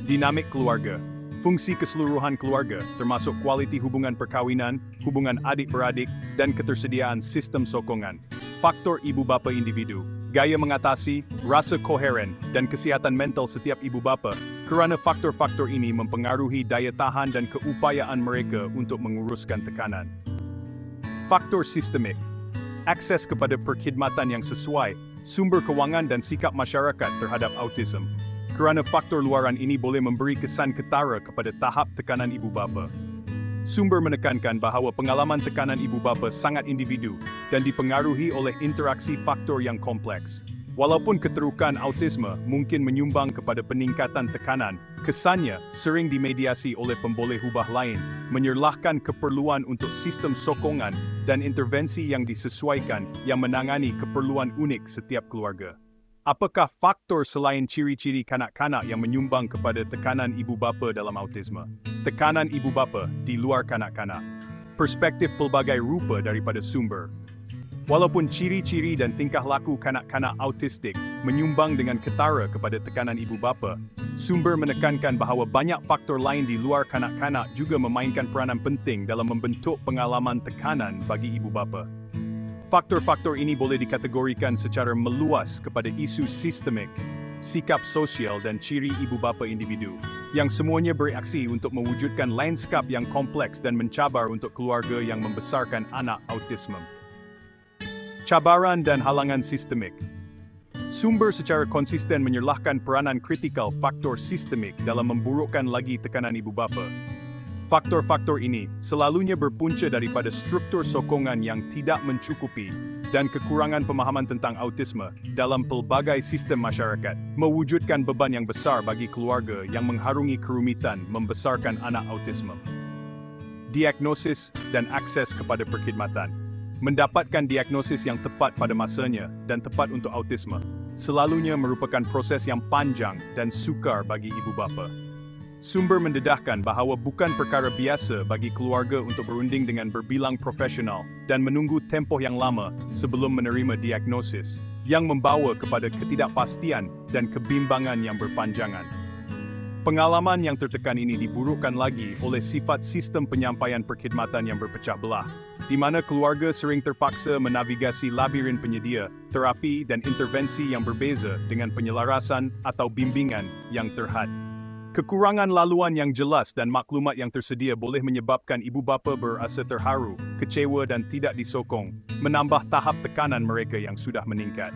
Dinamik keluarga. Fungsi keseluruhan keluarga, termasuk kualiti hubungan perkawinan, hubungan adik-beradik, dan ketersediaan sistem sokongan. Faktor ibu bapa individu, gaya mengatasi, rasa koheren, dan kesihatan mental setiap ibu bapa, kerana faktor-faktor ini mempengaruhi daya tahan dan keupayaan mereka untuk menguruskan tekanan. Faktor sistemik. Akses kepada perkhidmatan yang sesuai, sumber kewangan dan sikap masyarakat terhadap autism. Kerana faktor luaran ini boleh memberi kesan ketara kepada tahap tekanan ibu bapa. Sumber menekankan bahawa pengalaman tekanan ibu bapa sangat individu dan dipengaruhi oleh interaksi faktor yang kompleks. Walaupun keterukan autisme mungkin menyumbang kepada peningkatan tekanan, kesannya sering dimediasi oleh pemboleh ubah lain, menyerlahkan keperluan untuk sistem sokongan dan intervensi yang disesuaikan yang menangani keperluan unik setiap keluarga. Apakah faktor selain ciri-ciri kanak-kanak yang menyumbang kepada tekanan ibu bapa dalam autisme? Tekanan ibu bapa di luar kanak-kanak. Perspektif pelbagai rupa daripada sumber. Walaupun ciri-ciri dan tingkah laku kanak-kanak autistik menyumbang dengan ketara kepada tekanan ibu bapa, sumber menekankan bahawa banyak faktor lain di luar kanak-kanak juga memainkan peranan penting dalam membentuk pengalaman tekanan bagi ibu bapa. Faktor-faktor ini boleh dikategorikan secara meluas kepada isu sistemik, sikap sosial dan ciri ibu bapa individu, yang semuanya bereaksi untuk mewujudkan lanskap yang kompleks dan mencabar untuk keluarga yang membesarkan anak autisme. Cabaran dan halangan sistemik. Sumber secara konsisten menyerlahkan peranan kritikal faktor sistemik dalam memburukkan lagi tekanan ibu bapa. Faktor-faktor ini selalunya berpunca daripada struktur sokongan yang tidak mencukupi dan kekurangan pemahaman tentang autisme dalam pelbagai sistem masyarakat, mewujudkan beban yang besar bagi keluarga yang mengharungi kerumitan membesarkan anak autisme. Diagnosis dan akses kepada perkhidmatan. Mendapatkan diagnosis yang tepat pada masanya dan tepat untuk autisme selalunya merupakan proses yang panjang dan sukar bagi ibu bapa. Sumber mendedahkan bahawa bukan perkara biasa bagi keluarga untuk berunding dengan berbilang profesional dan menunggu tempoh yang lama sebelum menerima diagnosis, yang membawa kepada ketidakpastian dan kebimbangan yang berpanjangan. Pengalaman yang tertekan ini diburukkan lagi oleh sifat sistem penyampaian perkhidmatan yang berpecah belah, di mana keluarga sering terpaksa menavigasi labirin penyedia, terapi dan intervensi yang berbeza dengan penyelarasan atau bimbingan yang terhad. Kekurangan laluan yang jelas dan maklumat yang tersedia boleh menyebabkan ibu bapa berasa terharu, kecewa dan tidak disokong, menambah tahap tekanan mereka yang sudah meningkat.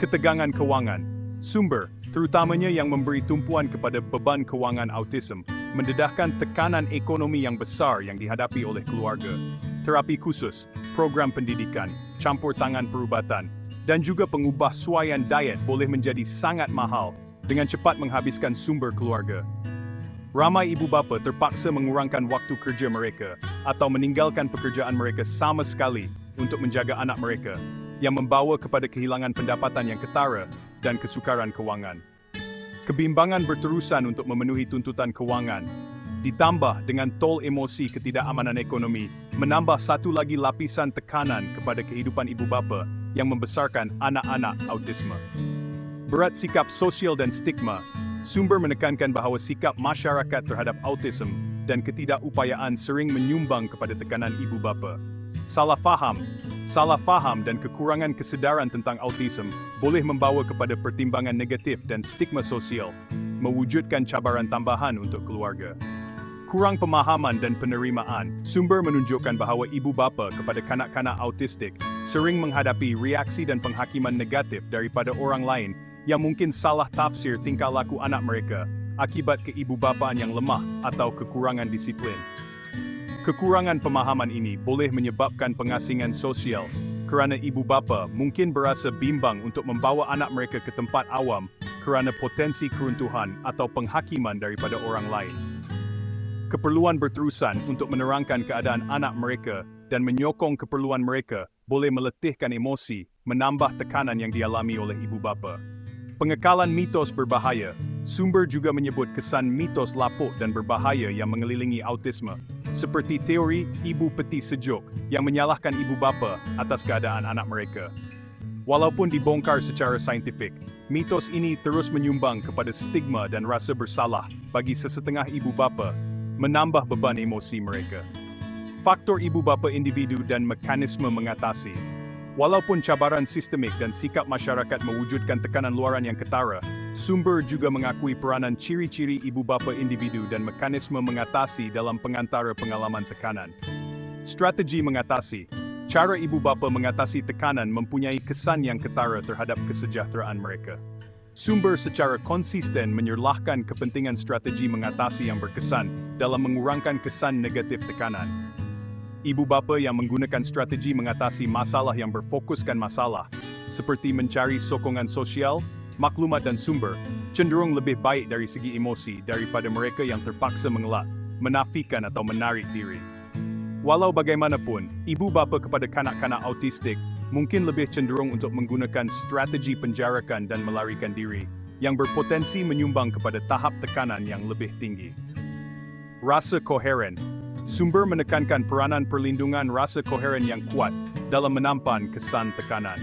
Ketegangan kewangan. Sumber, terutamanya yang memberi tumpuan kepada beban kewangan autism, mendedahkan tekanan ekonomi yang besar yang dihadapi oleh keluarga. Terapi khusus, program pendidikan, campur tangan perubatan, dan juga pengubah suaian diet boleh menjadi sangat mahal dengan cepat menghabiskan sumber keluarga. Ramai ibu bapa terpaksa mengurangkan waktu kerja mereka atau meninggalkan pekerjaan mereka sama sekali untuk menjaga anak mereka, yang membawa kepada kehilangan pendapatan yang ketara dan kesukaran kewangan. Kebimbangan berterusan untuk memenuhi tuntutan kewangan, ditambah dengan tol emosi ketidakamanan ekonomi, menambah satu lagi lapisan tekanan kepada kehidupan ibu bapa yang membesarkan anak-anak autisme. Berat sikap sosial dan stigma. Sumber menekankan bahawa sikap masyarakat terhadap autism dan ketidakupayaan sering menyumbang kepada tekanan ibu bapa. Salah faham dan kekurangan kesedaran tentang autism boleh membawa kepada pertimbangan negatif dan stigma sosial, mewujudkan cabaran tambahan untuk keluarga. Kurang pemahaman dan penerimaan. Sumber menunjukkan bahawa ibu bapa kepada kanak-kanak autistik sering menghadapi reaksi dan penghakiman negatif daripada orang lain yang mungkin salah tafsir tingkah laku anak mereka akibat keibubapaan yang lemah atau kekurangan disiplin. Kekurangan pemahaman ini boleh menyebabkan pengasingan sosial kerana ibu bapa mungkin berasa bimbang untuk membawa anak mereka ke tempat awam kerana potensi keruntuhan atau penghakiman daripada orang lain. Keperluan berterusan untuk menerangkan keadaan anak mereka dan menyokong keperluan mereka boleh meletihkan emosi, menambah tekanan yang dialami oleh ibu bapa. Pengekalan mitos berbahaya. Sumber juga menyebut kesan mitos lapuk dan berbahaya yang mengelilingi autisme, seperti teori ibu peti sejuk yang menyalahkan ibu bapa atas keadaan anak mereka. Walaupun dibongkar secara saintifik, mitos ini terus menyumbang kepada stigma dan rasa bersalah bagi sesetengah ibu bapa, menambah beban emosi mereka. Faktor ibu bapa individu dan mekanisme mengatasi. Walaupun cabaran sistemik dan sikap masyarakat mewujudkan tekanan luaran yang ketara, sumber juga mengakui peranan ciri-ciri ibu bapa individu dan mekanisme mengatasi dalam pengantara pengalaman tekanan. Strategi mengatasi. Cara ibu bapa mengatasi tekanan mempunyai kesan yang ketara terhadap kesejahteraan mereka. Sumber secara konsisten menyerlahkan kepentingan strategi mengatasi yang berkesan dalam mengurangkan kesan negatif tekanan. Ibu bapa yang menggunakan strategi mengatasi masalah yang berfokuskan masalah, seperti mencari sokongan sosial, maklumat dan sumber, cenderung lebih baik dari segi emosi daripada mereka yang terpaksa mengelak, menafikan atau menarik diri. Walau bagaimanapun, ibu bapa kepada kanak-kanak autistik mungkin lebih cenderung untuk menggunakan strategi penjarakan dan melarikan diri, yang berpotensi menyumbang kepada tahap tekanan yang lebih tinggi. Rasa koheren. Sumber menekankan peranan perlindungan rasa koheren yang kuat dalam menampan kesan tekanan.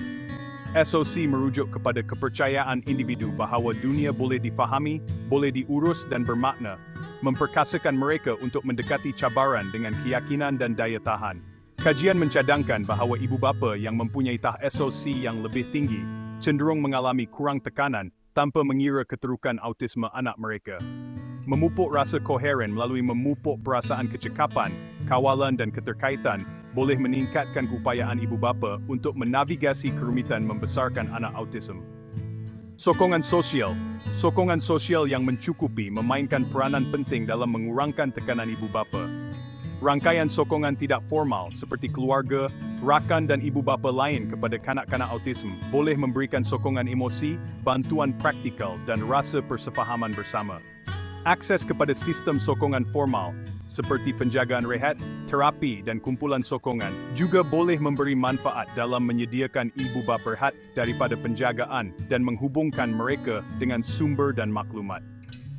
SOC merujuk kepada kepercayaan individu bahawa dunia boleh difahami, boleh diurus dan bermakna, memperkasakan mereka untuk mendekati cabaran dengan keyakinan dan daya tahan. Kajian mencadangkan bahawa ibu bapa yang mempunyai tahap SOC yang lebih tinggi cenderung mengalami kurang tekanan tanpa mengira keterukan autisme anak mereka. Memupuk rasa koheren melalui memupuk perasaan kecekapan, kawalan dan keterkaitan boleh meningkatkan keupayaan ibu bapa untuk menavigasi kerumitan membesarkan anak autism. Sokongan sosial. Sokongan sosial yang mencukupi memainkan peranan penting dalam mengurangkan tekanan ibu bapa. Rangkaian sokongan tidak formal seperti keluarga, rakan dan ibu bapa lain kepada kanak-kanak autism boleh memberikan sokongan emosi, bantuan praktikal dan rasa persefahaman bersama. Akses kepada sistem sokongan formal, seperti penjagaan rehat, terapi dan kumpulan sokongan, juga boleh memberi manfaat dalam menyediakan ibu bapa rehat daripada penjagaan dan menghubungkan mereka dengan sumber dan maklumat.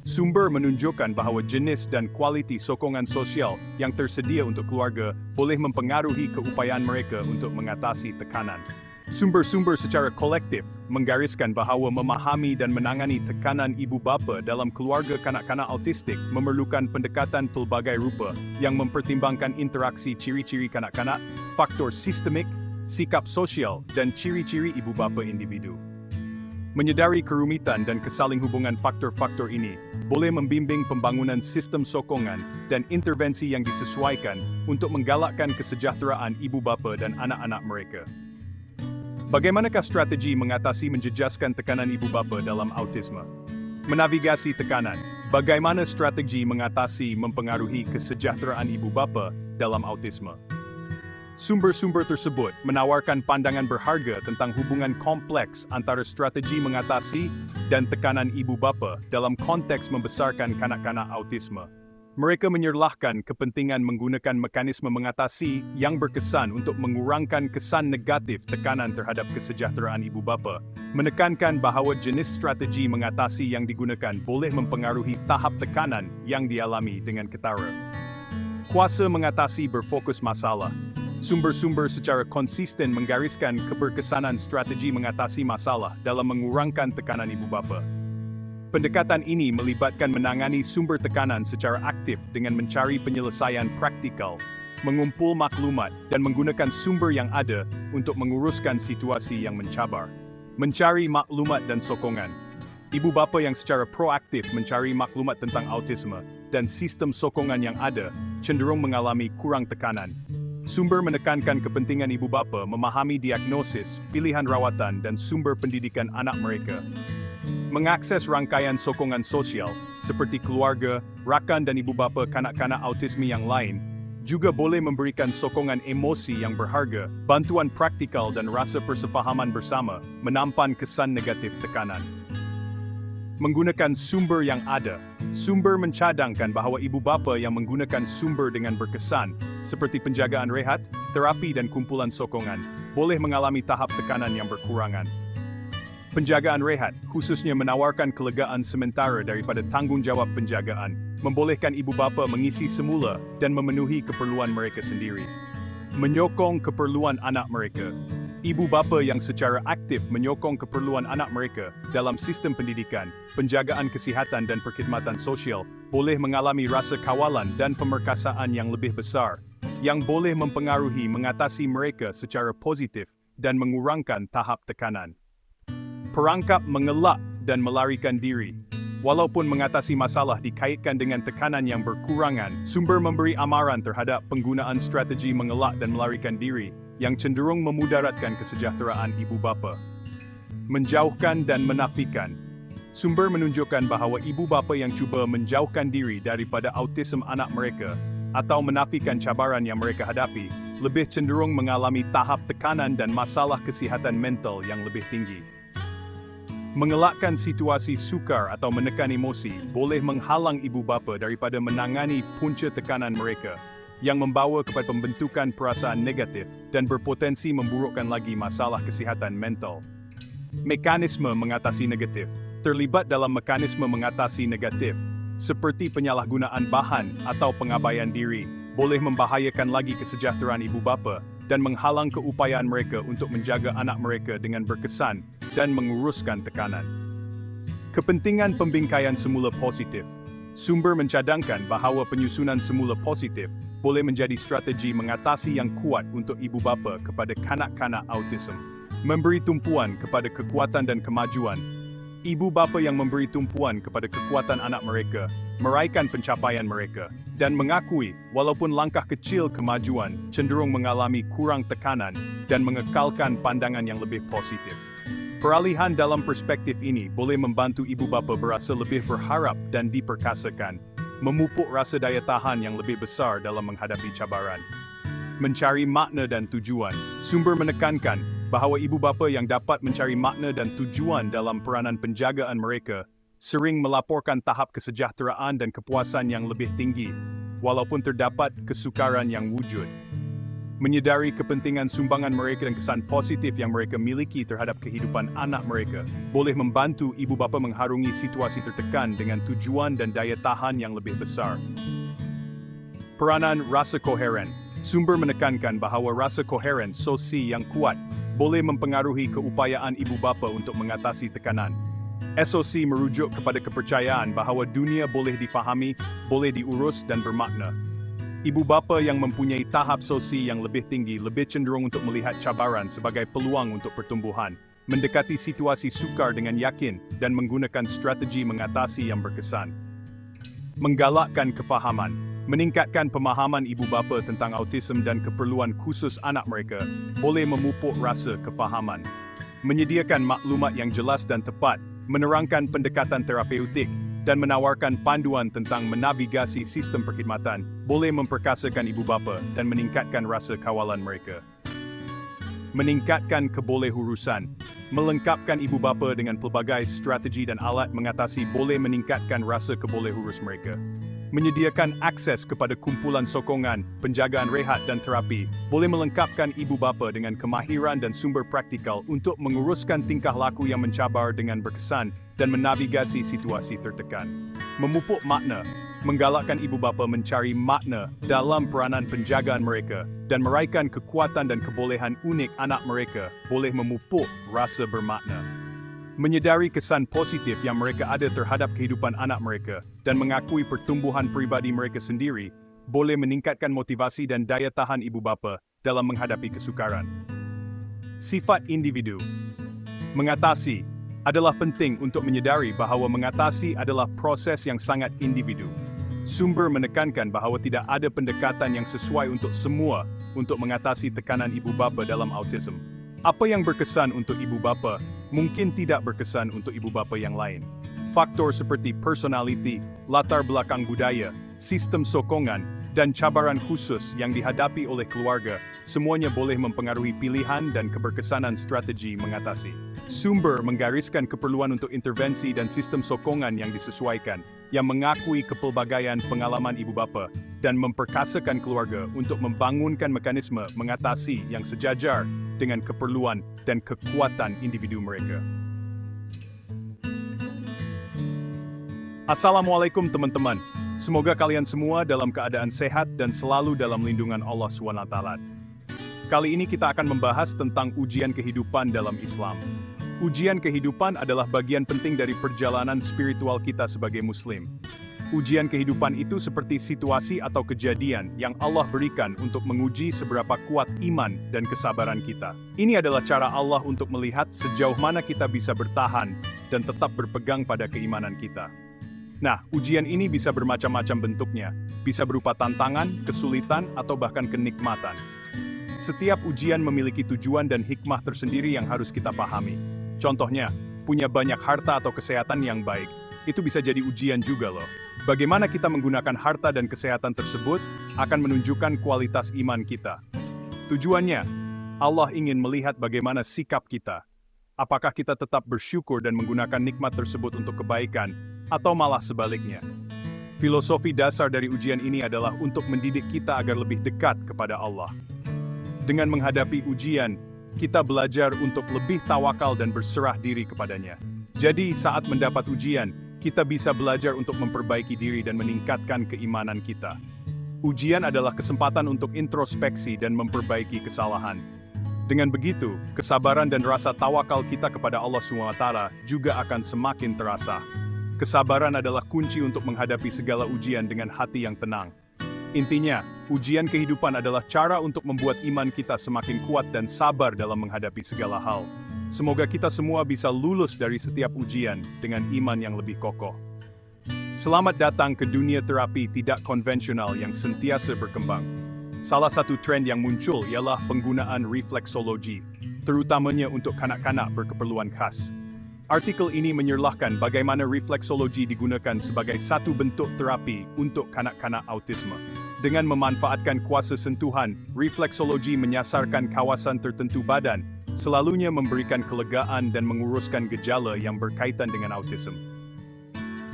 Sumber menunjukkan bahawa jenis dan kualiti sokongan sosial yang tersedia untuk keluarga boleh mempengaruhi keupayaan mereka untuk mengatasi tekanan. Sumber-sumber secara kolektif menggariskan bahawa memahami dan menangani tekanan ibu bapa dalam keluarga kanak-kanak autistik memerlukan pendekatan pelbagai rupa yang mempertimbangkan interaksi ciri-ciri kanak-kanak, faktor sistemik, sikap sosial dan ciri-ciri ibu bapa individu. Menyedari kerumitan dan kesaling hubungan faktor-faktor ini boleh membimbing pembangunan sistem sokongan dan intervensi yang disesuaikan untuk menggalakkan kesejahteraan ibu bapa dan anak-anak mereka. Bagaimanakah strategi mengatasi menjejaskan tekanan ibu bapa dalam autisme? Menavigasi tekanan. Bagaimana strategi mengatasi mempengaruhi kesejahteraan ibu bapa dalam autisme? Sumber-sumber tersebut menawarkan pandangan berharga tentang hubungan kompleks antara strategi mengatasi dan tekanan ibu bapa dalam konteks membesarkan kanak-kanak autisme. Mereka menyerlahkan kepentingan menggunakan mekanisme mengatasi yang berkesan untuk mengurangkan kesan negatif tekanan terhadap kesejahteraan ibu bapa, menekankan bahawa jenis strategi mengatasi yang digunakan boleh mempengaruhi tahap tekanan yang dialami dengan ketara. Kuasa mengatasi berfokus masalah. Sumber-sumber secara konsisten menggariskan keberkesanan strategi mengatasi masalah dalam mengurangkan tekanan ibu bapa. Pendekatan ini melibatkan menangani sumber tekanan secara aktif dengan mencari penyelesaian praktikal, mengumpul maklumat dan menggunakan sumber yang ada untuk menguruskan situasi yang mencabar. Mencari maklumat dan sokongan. Ibu bapa yang secara proaktif mencari maklumat tentang autisme dan sistem sokongan yang ada cenderung mengalami kurang tekanan. Sumber menekankan kepentingan ibu bapa memahami diagnosis, pilihan rawatan, dan sumber pendidikan anak mereka. Mengakses rangkaian sokongan sosial, seperti keluarga, rakan dan ibu bapa kanak-kanak autisme yang lain, juga boleh memberikan sokongan emosi yang berharga, bantuan praktikal dan rasa persefahaman bersama, menampan kesan negatif tekanan. Menggunakan sumber yang ada. Sumber mencadangkan bahawa ibu bapa yang menggunakan sumber dengan berkesan, seperti penjagaan rehat, terapi dan kumpulan sokongan, boleh mengalami tahap tekanan yang berkurangan. Penjagaan rehat, khususnya menawarkan kelegaan sementara daripada tanggung jawab penjagaan, membolehkan ibu bapa mengisi semula dan memenuhi keperluan mereka sendiri. Menyokong keperluan anak mereka. Ibu bapa yang secara aktif menyokong keperluan anak mereka dalam sistem pendidikan, penjagaan kesihatan dan perkhidmatan sosial boleh mengalami rasa kawalan dan pemerkasaan yang lebih besar, yang boleh mempengaruhi mengatasi mereka secara positif dan mengurangkan tahap tekanan. Perangkap mengelak dan melarikan diri. Walaupun mengatasi masalah dikaitkan dengan tekanan yang berkurangan, sumber memberi amaran terhadap penggunaan strategi mengelak dan melarikan diri yang cenderung memudaratkan kesejahteraan ibu bapa. Menjauhkan dan menafikan. Sumber menunjukkan bahawa ibu bapa yang cuba menjauhkan diri daripada autism anak mereka atau menafikan cabaran yang mereka hadapi, lebih cenderung mengalami tahap tekanan dan masalah kesihatan mental yang lebih tinggi. Mengelakkan situasi sukar atau menekan emosi boleh menghalang ibu bapa daripada menangani punca tekanan mereka, yang membawa kepada pembentukan perasaan negatif dan berpotensi memburukkan lagi masalah kesihatan mental. Mekanisme mengatasi negatif. Terlibat dalam mekanisme mengatasi negatif, seperti penyalahgunaan bahan atau pengabaian diri, boleh membahayakan lagi kesejahteraan ibu bapa dan menghalang keupayaan mereka untuk menjaga anak mereka dengan berkesan dan menguruskan tekanan. Kepentingan pembingkaian semula positif. Sumber mencadangkan bahawa penyusunan semula positif boleh menjadi strategi mengatasi yang kuat untuk ibu bapa kepada kanak-kanak autism. Memberi tumpuan kepada kekuatan dan kemajuan. Ibu bapa yang memberi tumpuan kepada kekuatan anak mereka, meraihkan pencapaian mereka, dan mengakui walaupun langkah kecil kemajuan cenderung mengalami kurang tekanan dan mengekalkan pandangan yang lebih positif. Peralihan dalam perspektif ini boleh membantu ibu bapa berasa lebih berharap dan diperkasakan, memupuk rasa daya tahan yang lebih besar dalam menghadapi cabaran. Mencari makna dan tujuan. Sumber menekankan bahawa ibu bapa yang dapat mencari makna dan tujuan dalam peranan penjagaan mereka sering melaporkan tahap kesejahteraan dan kepuasan yang lebih tinggi, walaupun terdapat kesukaran yang wujud. Menyedari kepentingan sumbangan mereka dan kesan positif yang mereka miliki terhadap kehidupan anak mereka boleh membantu ibu bapa mengharungi situasi tertekan dengan tujuan dan daya tahan yang lebih besar. Peranan rasa koheren. Sumber menekankan bahawa rasa koheren sosi yang kuat boleh mempengaruhi keupayaan ibu bapa untuk mengatasi tekanan. SOC merujuk kepada kepercayaan bahawa dunia boleh difahami, boleh diurus dan bermakna. Ibu bapa yang mempunyai tahap sosi yang lebih tinggi lebih cenderung untuk melihat cabaran sebagai peluang untuk pertumbuhan, mendekati situasi sukar dengan yakin dan menggunakan strategi mengatasi yang berkesan. Menggalakkan kefahaman. Meningkatkan pemahaman ibu bapa tentang autism dan keperluan khusus anak mereka boleh memupuk rasa kefahaman. Menyediakan maklumat yang jelas dan tepat, menerangkan pendekatan terapeutik, dan menawarkan panduan tentang menavigasi sistem perkhidmatan boleh memperkasakan ibu bapa dan meningkatkan rasa kawalan mereka. Meningkatkan kebolehurusan. Melengkapkan ibu bapa dengan pelbagai strategi dan alat mengatasi boleh meningkatkan rasa kebolehurus mereka. Menyediakan akses kepada kumpulan sokongan, penjagaan rehat dan terapi boleh melengkapkan ibu bapa dengan kemahiran dan sumber praktikal untuk menguruskan tingkah laku yang mencabar dengan berkesan dan menavigasi situasi tertekan. Memupuk makna. Menggalakkan ibu bapa mencari makna dalam peranan penjagaan mereka dan meraihkan kekuatan dan kebolehan unik anak mereka boleh memupuk rasa bermakna. Menyedari kesan positif yang mereka ada terhadap kehidupan anak mereka dan mengakui pertumbuhan pribadi mereka sendiri boleh meningkatkan motivasi dan daya tahan ibu bapa dalam menghadapi kesukaran. Sifat individu. Mengatasi. adalah penting untuk menyadari bahwa mengatasi adalah proses yang sangat individu. Sumber menekankan bahwa tidak ada pendekatan yang sesuai untuk semua untuk mengatasi tekanan ibu bapa dalam autism. Apa yang berkesan untuk ibu bapa, mungkin tidak berkesan untuk ibu bapa yang lain. Faktor seperti personality, latar belakang budaya, sistem sokongan, dan cabaran khusus yang dihadapi oleh keluarga, semuanya boleh mempengaruhi pilihan dan keberkesanan strategi mengatasi. Sumber menggariskan keperluan untuk intervensi dan sistem sokongan yang disesuaikan, yang mengakui kepelbagaian pengalaman ibu bapa, dan memperkasakan keluarga untuk membangunkan mekanisme mengatasi yang sejajar dengan keperluan dan kekuatan individu mereka. Assalamualaikum teman-teman. Semoga kalian semua dalam keadaan sehat dan selalu dalam lindungan Allah SWT. Kali ini kita akan membahas tentang ujian kehidupan dalam Islam. Ujian kehidupan adalah bagian penting dari perjalanan spiritual kita sebagai Muslim. Ujian kehidupan itu seperti situasi atau kejadian yang Allah berikan untuk menguji seberapa kuat iman dan kesabaran kita. Ini adalah cara Allah untuk melihat sejauh mana kita bisa bertahan dan tetap berpegang pada keimanan kita. Nah, ujian ini bisa bermacam-macam bentuknya, bisa berupa tantangan, kesulitan, atau bahkan kenikmatan. Setiap ujian memiliki tujuan dan hikmah tersendiri yang harus kita pahami. Contohnya, punya banyak harta atau kesehatan yang baik, itu bisa jadi ujian juga loh. Bagaimana kita menggunakan harta dan kesehatan tersebut akan menunjukkan kualitas iman kita. Tujuannya, Allah ingin melihat bagaimana sikap kita. Apakah kita tetap bersyukur dan menggunakan nikmat tersebut untuk kebaikan, atau malah sebaliknya. Filosofi dasar dari ujian ini adalah untuk mendidik kita agar lebih dekat kepada Allah. Dengan menghadapi ujian, kita belajar untuk lebih tawakal dan berserah diri kepadanya. Jadi, saat mendapat ujian, kita bisa belajar untuk memperbaiki diri dan meningkatkan keimanan kita. Ujian adalah kesempatan untuk introspeksi dan memperbaiki kesalahan. Dengan begitu, kesabaran dan rasa tawakal kita kepada Allah SWT juga akan semakin terasa. Kesabaran adalah kunci untuk menghadapi segala ujian dengan hati yang tenang. Intinya, ujian kehidupan adalah cara untuk membuat iman kita semakin kuat dan sabar dalam menghadapi segala hal. Semoga kita semua bisa lulus dari setiap ujian dengan iman yang lebih kokoh. Selamat datang ke dunia terapi tidak konvensional yang sentiasa berkembang. Salah satu tren yang muncul ialah penggunaan refleksologi, terutamanya untuk kanak-kanak berkeperluan khas. Artikel ini menyerlahkan bagaimana refleksologi digunakan sebagai satu bentuk terapi untuk kanak-kanak autisme. Dengan memanfaatkan kuasa sentuhan, refleksologi menyasarkan kawasan tertentu badan, selalunya memberikan kelegaan dan menguruskan gejala yang berkaitan dengan autism.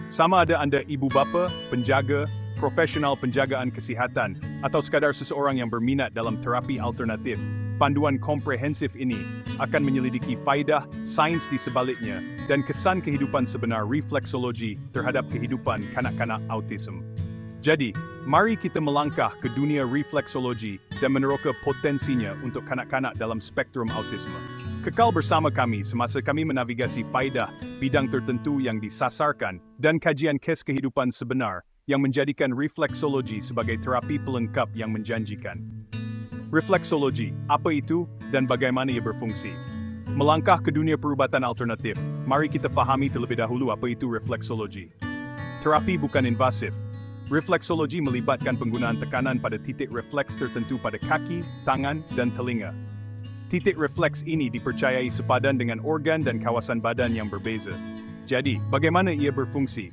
Sama ada Anda ibu bapa, penjaga, profesional penjagaan kesehatan, atau sekadar seseorang yang berminat dalam terapi alternatif, panduan komprehensif ini akan menyelidiki faedah, sains di sebaliknya, dan kesan kehidupan sebenar refleksologi terhadap kehidupan kanak-kanak autism. Jadi, mari kita melangkah ke dunia refleksologi dan meneroka potensinya untuk kanak-kanak dalam spektrum autisme. Kekal bersama kami semasa kami menavigasi faedah, bidang tertentu yang disasarkan, dan kajian kes kehidupan sebenar yang menjadikan refleksologi sebagai terapi pelengkap yang menjanjikan. Refleksologi, apa itu dan bagaimana ia berfungsi? Melangkah ke dunia perubatan alternatif, mari kita pahami terlebih dahulu apa itu refleksologi. Terapi bukan invasif. Refleksologi melibatkan penggunaan tekanan pada titik refleks tertentu pada kaki, tangan, dan telinga. Titik refleks ini dipercayai sepadan dengan organ dan kawasan badan yang berbeza. Jadi, bagaimana ia berfungsi?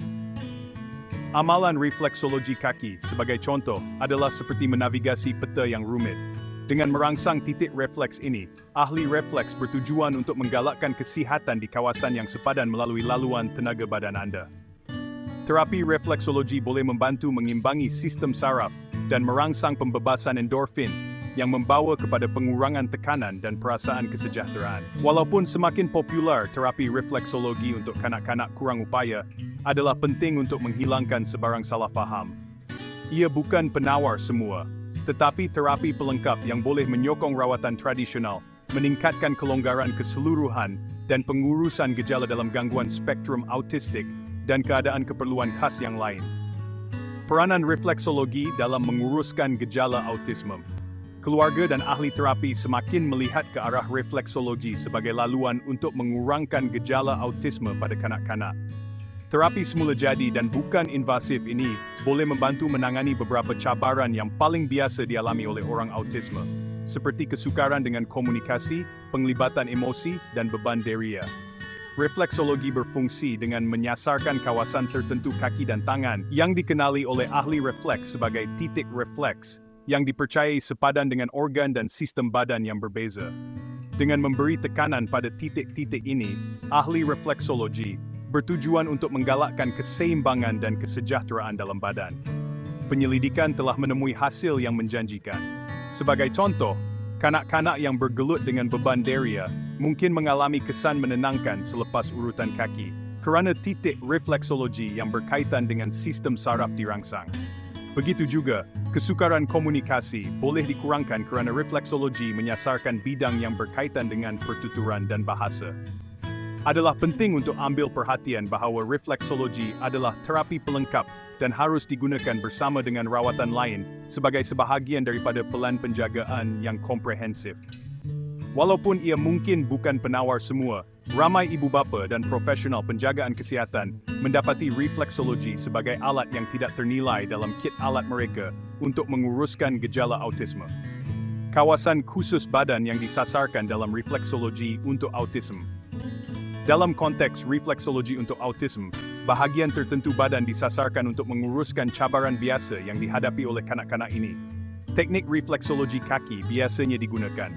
Amalan refleksologi kaki, sebagai contoh, adalah seperti menavigasi peta yang rumit. Dengan merangsang titik refleks ini, ahli refleks bertujuan untuk menggalakkan kesihatan di kawasan yang sepadan melalui laluan tenaga badan Anda. Terapi refleksologi boleh membantu mengimbangi sistem saraf dan merangsang pembebasan endorfin yang membawa kepada pengurangan tekanan dan perasaan kesejahteraan. Walaupun semakin popular terapi refleksologi untuk kanak-kanak kurang upaya, adalah penting untuk menghilangkan sebarang salah faham. Ia bukan penawar semua, tetapi terapi pelengkap yang boleh menyokong rawatan tradisional, meningkatkan kelonggaran keseluruhan, dan pengurusan gejala dalam gangguan spektrum autistik dan keadaan keperluan khas yang lain. Peranan refleksologi dalam menguruskan gejala autisme. Keluarga dan ahli terapi semakin melihat ke arah refleksologi sebagai laluan untuk mengurangkan gejala autisme pada kanak-kanak. Terapi semula jadi dan bukan invasif ini boleh membantu menangani beberapa cabaran yang paling biasa dialami oleh orang autisme, seperti kesukaran dengan komunikasi, penglibatan emosi, dan beban deria. Refleksologi berfungsi dengan menyasarkan kawasan tertentu kaki dan tangan yang dikenali oleh ahli refleks sebagai titik refleks, yang dipercayai sepadan dengan organ dan sistem badan yang berbeza. Dengan memberi tekanan pada titik-titik ini, ahli refleksologi bertujuan untuk menggalakkan keseimbangan dan kesejahteraan dalam badan. Penyelidikan telah menemui hasil yang menjanjikan. Sebagai contoh, kanak-kanak yang bergelut dengan beban deria mungkin mengalami kesan menenangkan selepas urutan kaki, kerana titik refleksologi yang berkaitan dengan sistem saraf dirangsang. Begitu juga, kesukaran komunikasi boleh dikurangkan kerana refleksologi menyasarkan bidang yang berkaitan dengan pertuturan dan bahasa. Adalah penting untuk ambil perhatian bahawa refleksologi adalah terapi pelengkap dan harus digunakan bersama dengan rawatan lain sebagai sebahagian daripada pelan penjagaan yang komprehensif. Walaupun ia mungkin bukan penawar semua, ramai ibu bapa dan profesional penjagaan kesihatan mendapati refleksologi sebagai alat yang tidak ternilai dalam kit alat mereka untuk menguruskan gejala autisme. Kawasan khusus badan yang disasarkan dalam refleksologi untuk autisme. Dalam konteks refleksologi untuk autisme, bahagian tertentu badan disasarkan untuk menguruskan cabaran biasa yang dihadapi oleh kanak-kanak ini. Teknik refleksologi kaki biasanya digunakan.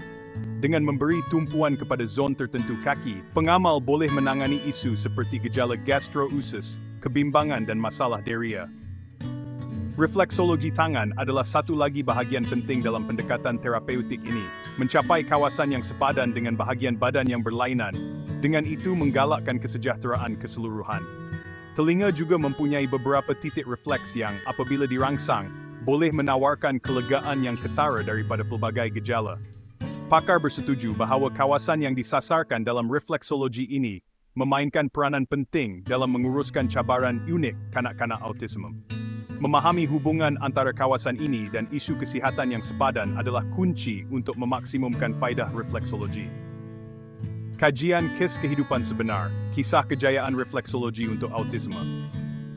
Dengan memberi tumpuan kepada zon tertentu kaki, pengamal boleh menangani isu seperti gejala gastro-usus, kebimbangan dan masalah deria. Refleksologi tangan adalah satu lagi bahagian penting dalam pendekatan terapeutik ini, mencapai kawasan yang sepadan dengan bahagian badan yang berlainan, dengan itu menggalakkan kesejahteraan keseluruhan. Telinga juga mempunyai beberapa titik refleks yang, apabila dirangsang, boleh menawarkan kelegaan yang ketara daripada pelbagai gejala. Pakar bersetuju bahawa kawasan yang disasarkan dalam refleksologi ini memainkan peranan penting dalam menguruskan cabaran unik kanak-kanak autisme. Memahami hubungan antara kawasan ini dan isu kesihatan yang sepadan adalah kunci untuk memaksimumkan faedah refleksologi. Kajian kes kehidupan sebenar, kisah kejayaan refleksologi untuk autisme.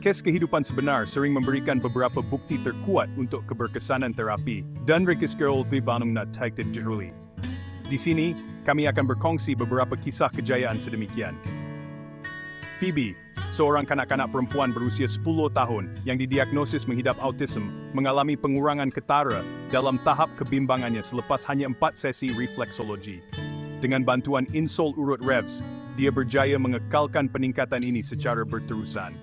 Kes kehidupan sebenar sering memberikan beberapa bukti terkuat untuk keberkesanan terapi dan rekiskerol dibanungna taikted jehuli. Di sini, kami akan berkongsi beberapa kisah kejayaan sedemikian. Phoebe, seorang kanak-kanak perempuan berusia 10 tahun yang didiagnosis menghidap autism, mengalami pengurangan ketara dalam tahap kebimbangannya selepas hanya 4 sesi refleksologi. Dengan bantuan insol urut revs, dia berjaya mengekalkan peningkatan ini secara berterusan.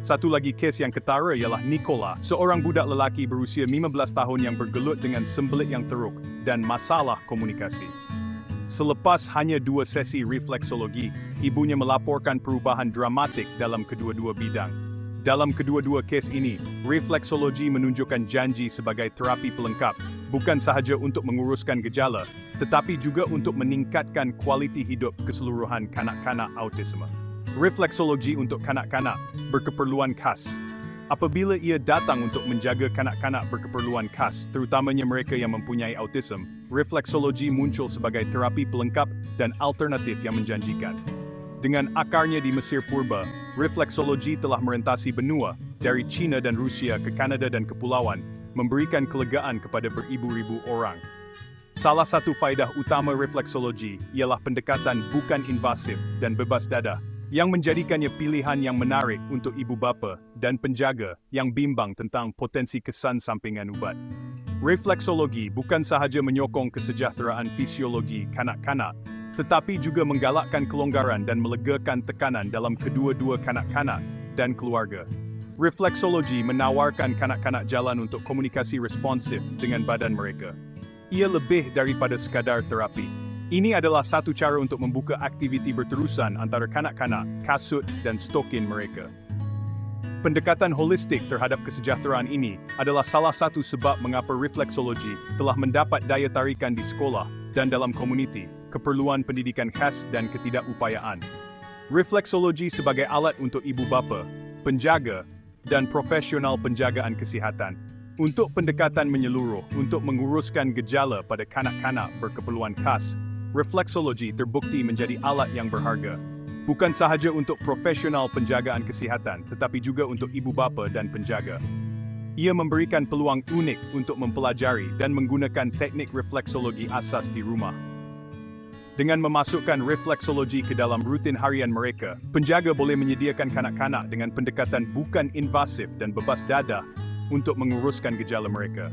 Satu lagi kes yang ketara ialah Nicola, seorang budak lelaki berusia 15 tahun yang bergelut dengan sembelit yang teruk dan masalah komunikasi. Selepas hanya 2 sesi refleksologi, ibunya melaporkan perubahan dramatik dalam kedua-dua bidang. Dalam kedua-dua kes ini, refleksologi menunjukkan janji sebagai terapi pelengkap, bukan sahaja untuk menguruskan gejala, tetapi juga untuk meningkatkan kualiti hidup keseluruhan kanak-kanak autisme. Refleksologi untuk kanak-kanak berkeperluan khas. Apabila ia datang untuk menjaga kanak-kanak berkeperluan khas, terutamanya mereka yang mempunyai autism, refleksologi muncul sebagai terapi pelengkap dan alternatif yang menjanjikan. Dengan akarnya di Mesir Purba, refleksologi telah merentasi benua, dari China dan Rusia ke Kanada dan Kepulauan, memberikan kelegaan kepada beribu-ribu orang. Salah satu faedah utama refleksologi ialah pendekatan bukan invasif dan bebas dadah, yang menjadikannya pilihan yang menarik untuk ibu bapa dan penjaga yang bimbang tentang potensi kesan sampingan ubat. Refleksologi bukan sahaja menyokong kesejahteraan fisiologi kanak-kanak, tetapi juga menggalakkan kelonggaran dan melegakan tekanan dalam kedua-dua kanak-kanak dan keluarga. Refleksologi menawarkan kanak-kanak jalan untuk komunikasi responsif dengan badan mereka. Ia lebih daripada sekadar terapi. Ini adalah satu cara untuk membuka aktiviti berterusan antara kanak-kanak, kasut dan stokin mereka. Pendekatan holistik terhadap kesejahteraan ini adalah salah satu sebab mengapa refleksologi telah mendapat daya tarikan di sekolah dan dalam komuniti, keperluan pendidikan khas dan ketidakupayaan. Refleksologi sebagai alat untuk ibu bapa, penjaga, dan profesional penjagaan kesihatan Untuk pendekatan menyeluruh untuk menguruskan gejala pada kanak-kanak berkeperluan khas, refleksologi terbukti menjadi alat yang berharga. Bukan sahaja untuk profesional penjagaan kesihatan, tetapi juga untuk ibu bapa dan penjaga. Ia memberikan peluang unik untuk mempelajari dan menggunakan teknik refleksologi asas di rumah. Dengan memasukkan refleksologi ke dalam rutin harian mereka, penjaga boleh menyediakan kanak-kanak dengan pendekatan bukan invasif dan bebas dada untuk menguruskan gejala mereka.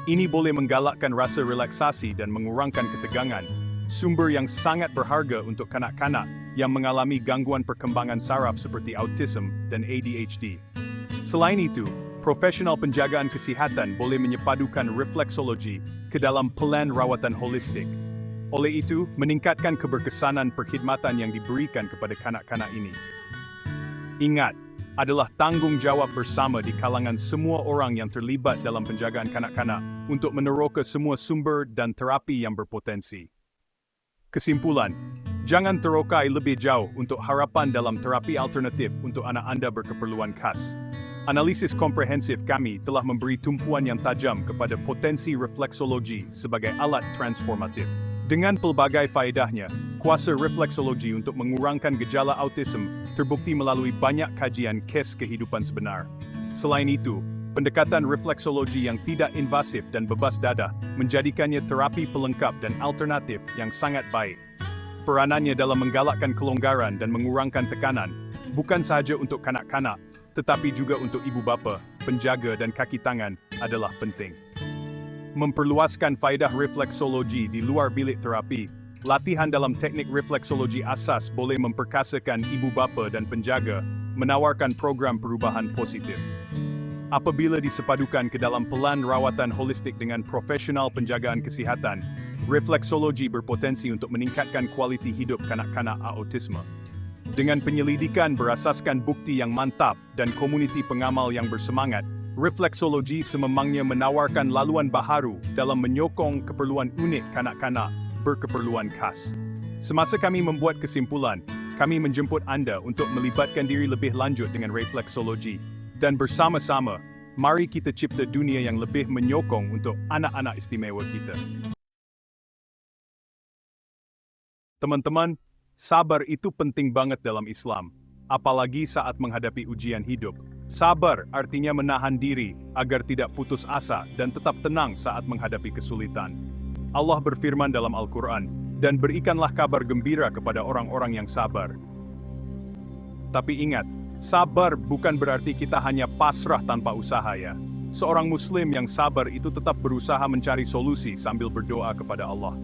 Ini boleh menggalakkan rasa relaksasi dan mengurangkan ketegangan, sumber yang sangat berharga untuk kanak-kanak yang mengalami gangguan perkembangan saraf seperti autism dan ADHD. Selain itu, profesional penjagaan kesihatan boleh menyepadukan refleksologi ke dalam plan rawatan holistik. Oleh itu, meningkatkan keberkesanan perkhidmatan yang diberikan kepada kanak-kanak ini. Ingat, adalah tanggung jawab bersama di kalangan semua orang yang terlibat dalam penjagaan kanak-kanak untuk meneroka semua sumber dan terapi yang berpotensi. Kesimpulan, jangan terokai lebih jauh untuk harapan dalam terapi alternatif untuk anak Anda berkeperluan khas. Analisis komprehensif kami telah memberi tumpuan yang tajam kepada potensi refleksologi sebagai alat transformatif. Dengan pelbagai faedahnya, kuasa refleksologi untuk mengurangkan gejala autism terbukti melalui banyak kajian kes kehidupan sebenar. Selain itu, pendekatan refleksologi yang tidak invasif dan bebas dada menjadikannya terapi pelengkap dan alternatif yang sangat baik. Peranannya dalam menggalakkan kelonggaran dan mengurangkan tekanan, bukan sahaja untuk kanak-kanak, tetapi juga untuk ibu bapa, penjaga dan kaki tangan adalah penting. Memperluaskan faedah refleksologi di luar bilik terapi, latihan dalam teknik refleksologi asas boleh memperkasakan ibu bapa dan penjaga, menawarkan program perubahan positif. Apabila disepadukan ke dalam pelan rawatan holistik dengan profesional penjagaan kesihatan, refleksologi berpotensi untuk meningkatkan kualiti hidup kanak-kanak autisme. Dengan penyelidikan berasaskan bukti yang mantap dan komuniti pengamal yang bersemangat, refleksologi sememangnya menawarkan laluan baharu dalam menyokong keperluan unik kanak-kanak berkeperluan khas. Semasa kami membuat kesimpulan, kami menjemput Anda untuk melibatkan diri lebih lanjut dengan refleksologi. Dan bersama-sama, mari kita cipta dunia yang lebih menyokong untuk anak-anak istimewa kita. Teman-teman, sabar itu penting banget dalam Islam, apalagi saat menghadapi ujian hidup. Sabar artinya menahan diri agar tidak putus asa dan tetap tenang saat menghadapi kesulitan. Allah berfirman dalam Al-Quran, dan berikanlah kabar gembira kepada orang-orang yang sabar. Tapi ingat, sabar bukan berarti kita hanya pasrah tanpa usaha ya. Seorang Muslim yang sabar itu tetap berusaha mencari solusi sambil berdoa kepada Allah.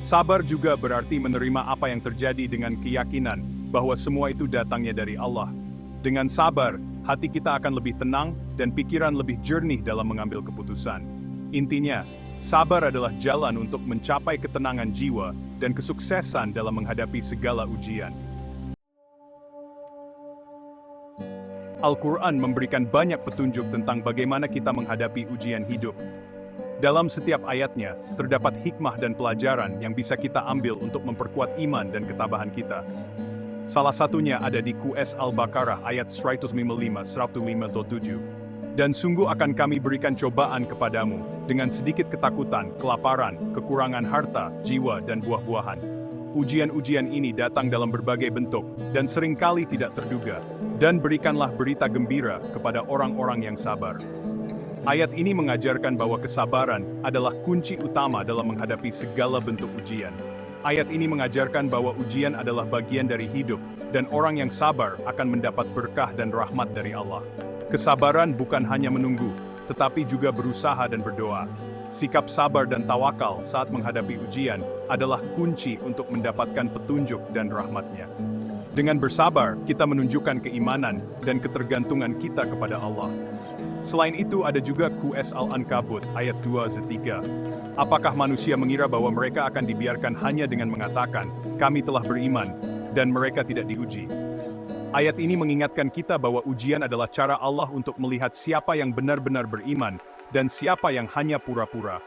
Sabar juga berarti menerima apa yang terjadi dengan keyakinan bahwa semua itu datangnya dari Allah. Dengan sabar, hati kita akan lebih tenang dan pikiran lebih jernih dalam mengambil keputusan. Intinya, sabar adalah jalan untuk mencapai ketenangan jiwa dan kesuksesan dalam menghadapi segala ujian. Al-Quran memberikan banyak petunjuk tentang bagaimana kita menghadapi ujian hidup. Dalam setiap ayatnya, terdapat hikmah dan pelajaran yang bisa kita ambil untuk memperkuat iman dan ketabahan kita. Salah satunya ada di QS Al-Baqarah ayat 155-157. Dan sungguh akan kami berikan cobaan kepadamu, dengan sedikit ketakutan, kelaparan, kekurangan harta, jiwa, dan buah-buahan. Ujian-ujian ini datang dalam berbagai bentuk, dan seringkali tidak terduga. Dan berikanlah berita gembira kepada orang-orang yang sabar. Ayat ini mengajarkan bahwa kesabaran adalah kunci utama dalam menghadapi segala bentuk ujian. Ayat ini mengajarkan bahwa ujian adalah bagian dari hidup, dan orang yang sabar akan mendapat berkah dan rahmat dari Allah. Kesabaran bukan hanya menunggu, tetapi juga berusaha dan berdoa. Sikap sabar dan tawakal saat menghadapi ujian adalah kunci untuk mendapatkan petunjuk dan rahmat-Nya. Dengan bersabar, kita menunjukkan keimanan dan ketergantungan kita kepada Allah. Selain itu ada juga QS Al-Ankabut ayat 2-3. Apakah manusia mengira bahwa mereka akan dibiarkan hanya dengan mengatakan, kami telah beriman, dan mereka tidak diuji? Ayat ini mengingatkan kita bahwa ujian adalah cara Allah untuk melihat siapa yang benar-benar beriman, dan siapa yang hanya pura-pura.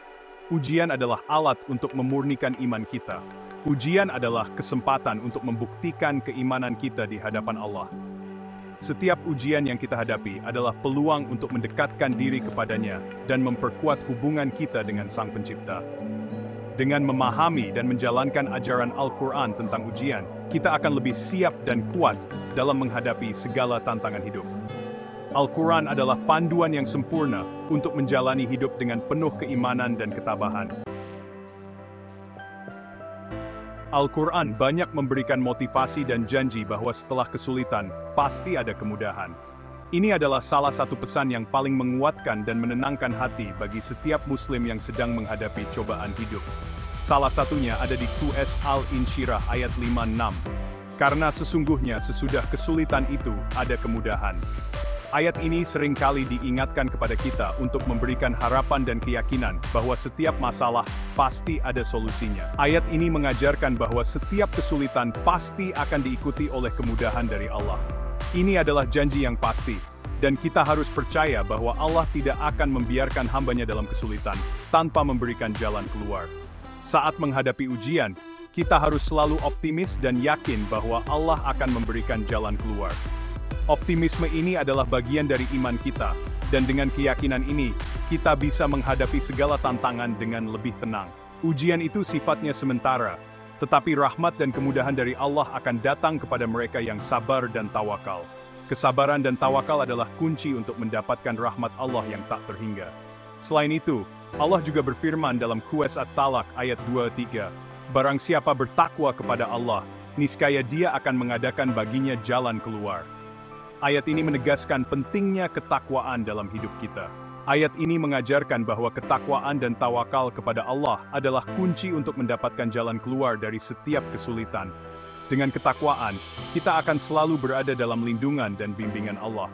Ujian adalah alat untuk memurnikan iman kita. Ujian adalah kesempatan untuk membuktikan keimanan kita di hadapan Allah. Setiap ujian yang kita hadapi adalah peluang untuk mendekatkan diri kepadanya dan memperkuat hubungan kita dengan Sang Pencipta. Dengan memahami dan menjalankan ajaran Al-Quran tentang ujian, kita akan lebih siap dan kuat dalam menghadapi segala tantangan hidup. Al-Quran adalah panduan yang sempurna untuk menjalani hidup dengan penuh keimanan dan ketabahan. Al-Quran banyak memberikan motivasi dan janji bahwa setelah kesulitan, pasti ada kemudahan. Ini adalah salah satu pesan yang paling menguatkan dan menenangkan hati bagi setiap Muslim yang sedang menghadapi cobaan hidup. Salah satunya ada di QS Al-Insyirah ayat 5-6. Karena sesungguhnya sesudah kesulitan itu ada kemudahan. Ayat ini seringkali diingatkan kepada kita untuk memberikan harapan dan keyakinan bahwa setiap masalah pasti ada solusinya. Ayat ini mengajarkan bahwa setiap kesulitan pasti akan diikuti oleh kemudahan dari Allah. Ini adalah janji yang pasti, dan kita harus percaya bahwa Allah tidak akan membiarkan hambanya dalam kesulitan tanpa memberikan jalan keluar. Saat menghadapi ujian, kita harus selalu optimis dan yakin bahwa Allah akan memberikan jalan keluar. Optimisme ini adalah bagian dari iman kita, dan dengan keyakinan ini, kita bisa menghadapi segala tantangan dengan lebih tenang. Ujian itu sifatnya sementara, tetapi rahmat dan kemudahan dari Allah akan datang kepada mereka yang sabar dan tawakal. Kesabaran dan tawakal adalah kunci untuk mendapatkan rahmat Allah yang tak terhingga. Selain itu, Allah juga berfirman dalam QS At-Talaq ayat 2-3, "Barang siapa bertakwa kepada Allah, niscaya Dia akan mengadakan baginya jalan keluar." Ayat ini menegaskan pentingnya ketakwaan dalam hidup kita. Ayat ini mengajarkan bahwa ketakwaan dan tawakal kepada Allah adalah kunci untuk mendapatkan jalan keluar dari setiap kesulitan. Dengan ketakwaan, kita akan selalu berada dalam lindungan dan bimbingan Allah.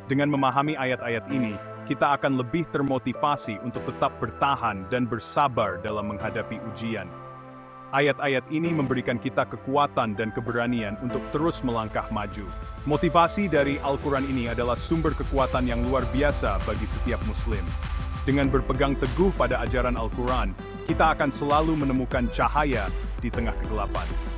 Dengan memahami ayat-ayat ini, kita akan lebih termotivasi untuk tetap bertahan dan bersabar dalam menghadapi ujian. Ayat-ayat ini memberikan kita kekuatan dan keberanian untuk terus melangkah maju. Motivasi dari Al-Quran ini adalah sumber kekuatan yang luar biasa bagi setiap Muslim. Dengan berpegang teguh pada ajaran Al-Quran, kita akan selalu menemukan cahaya di tengah kegelapan.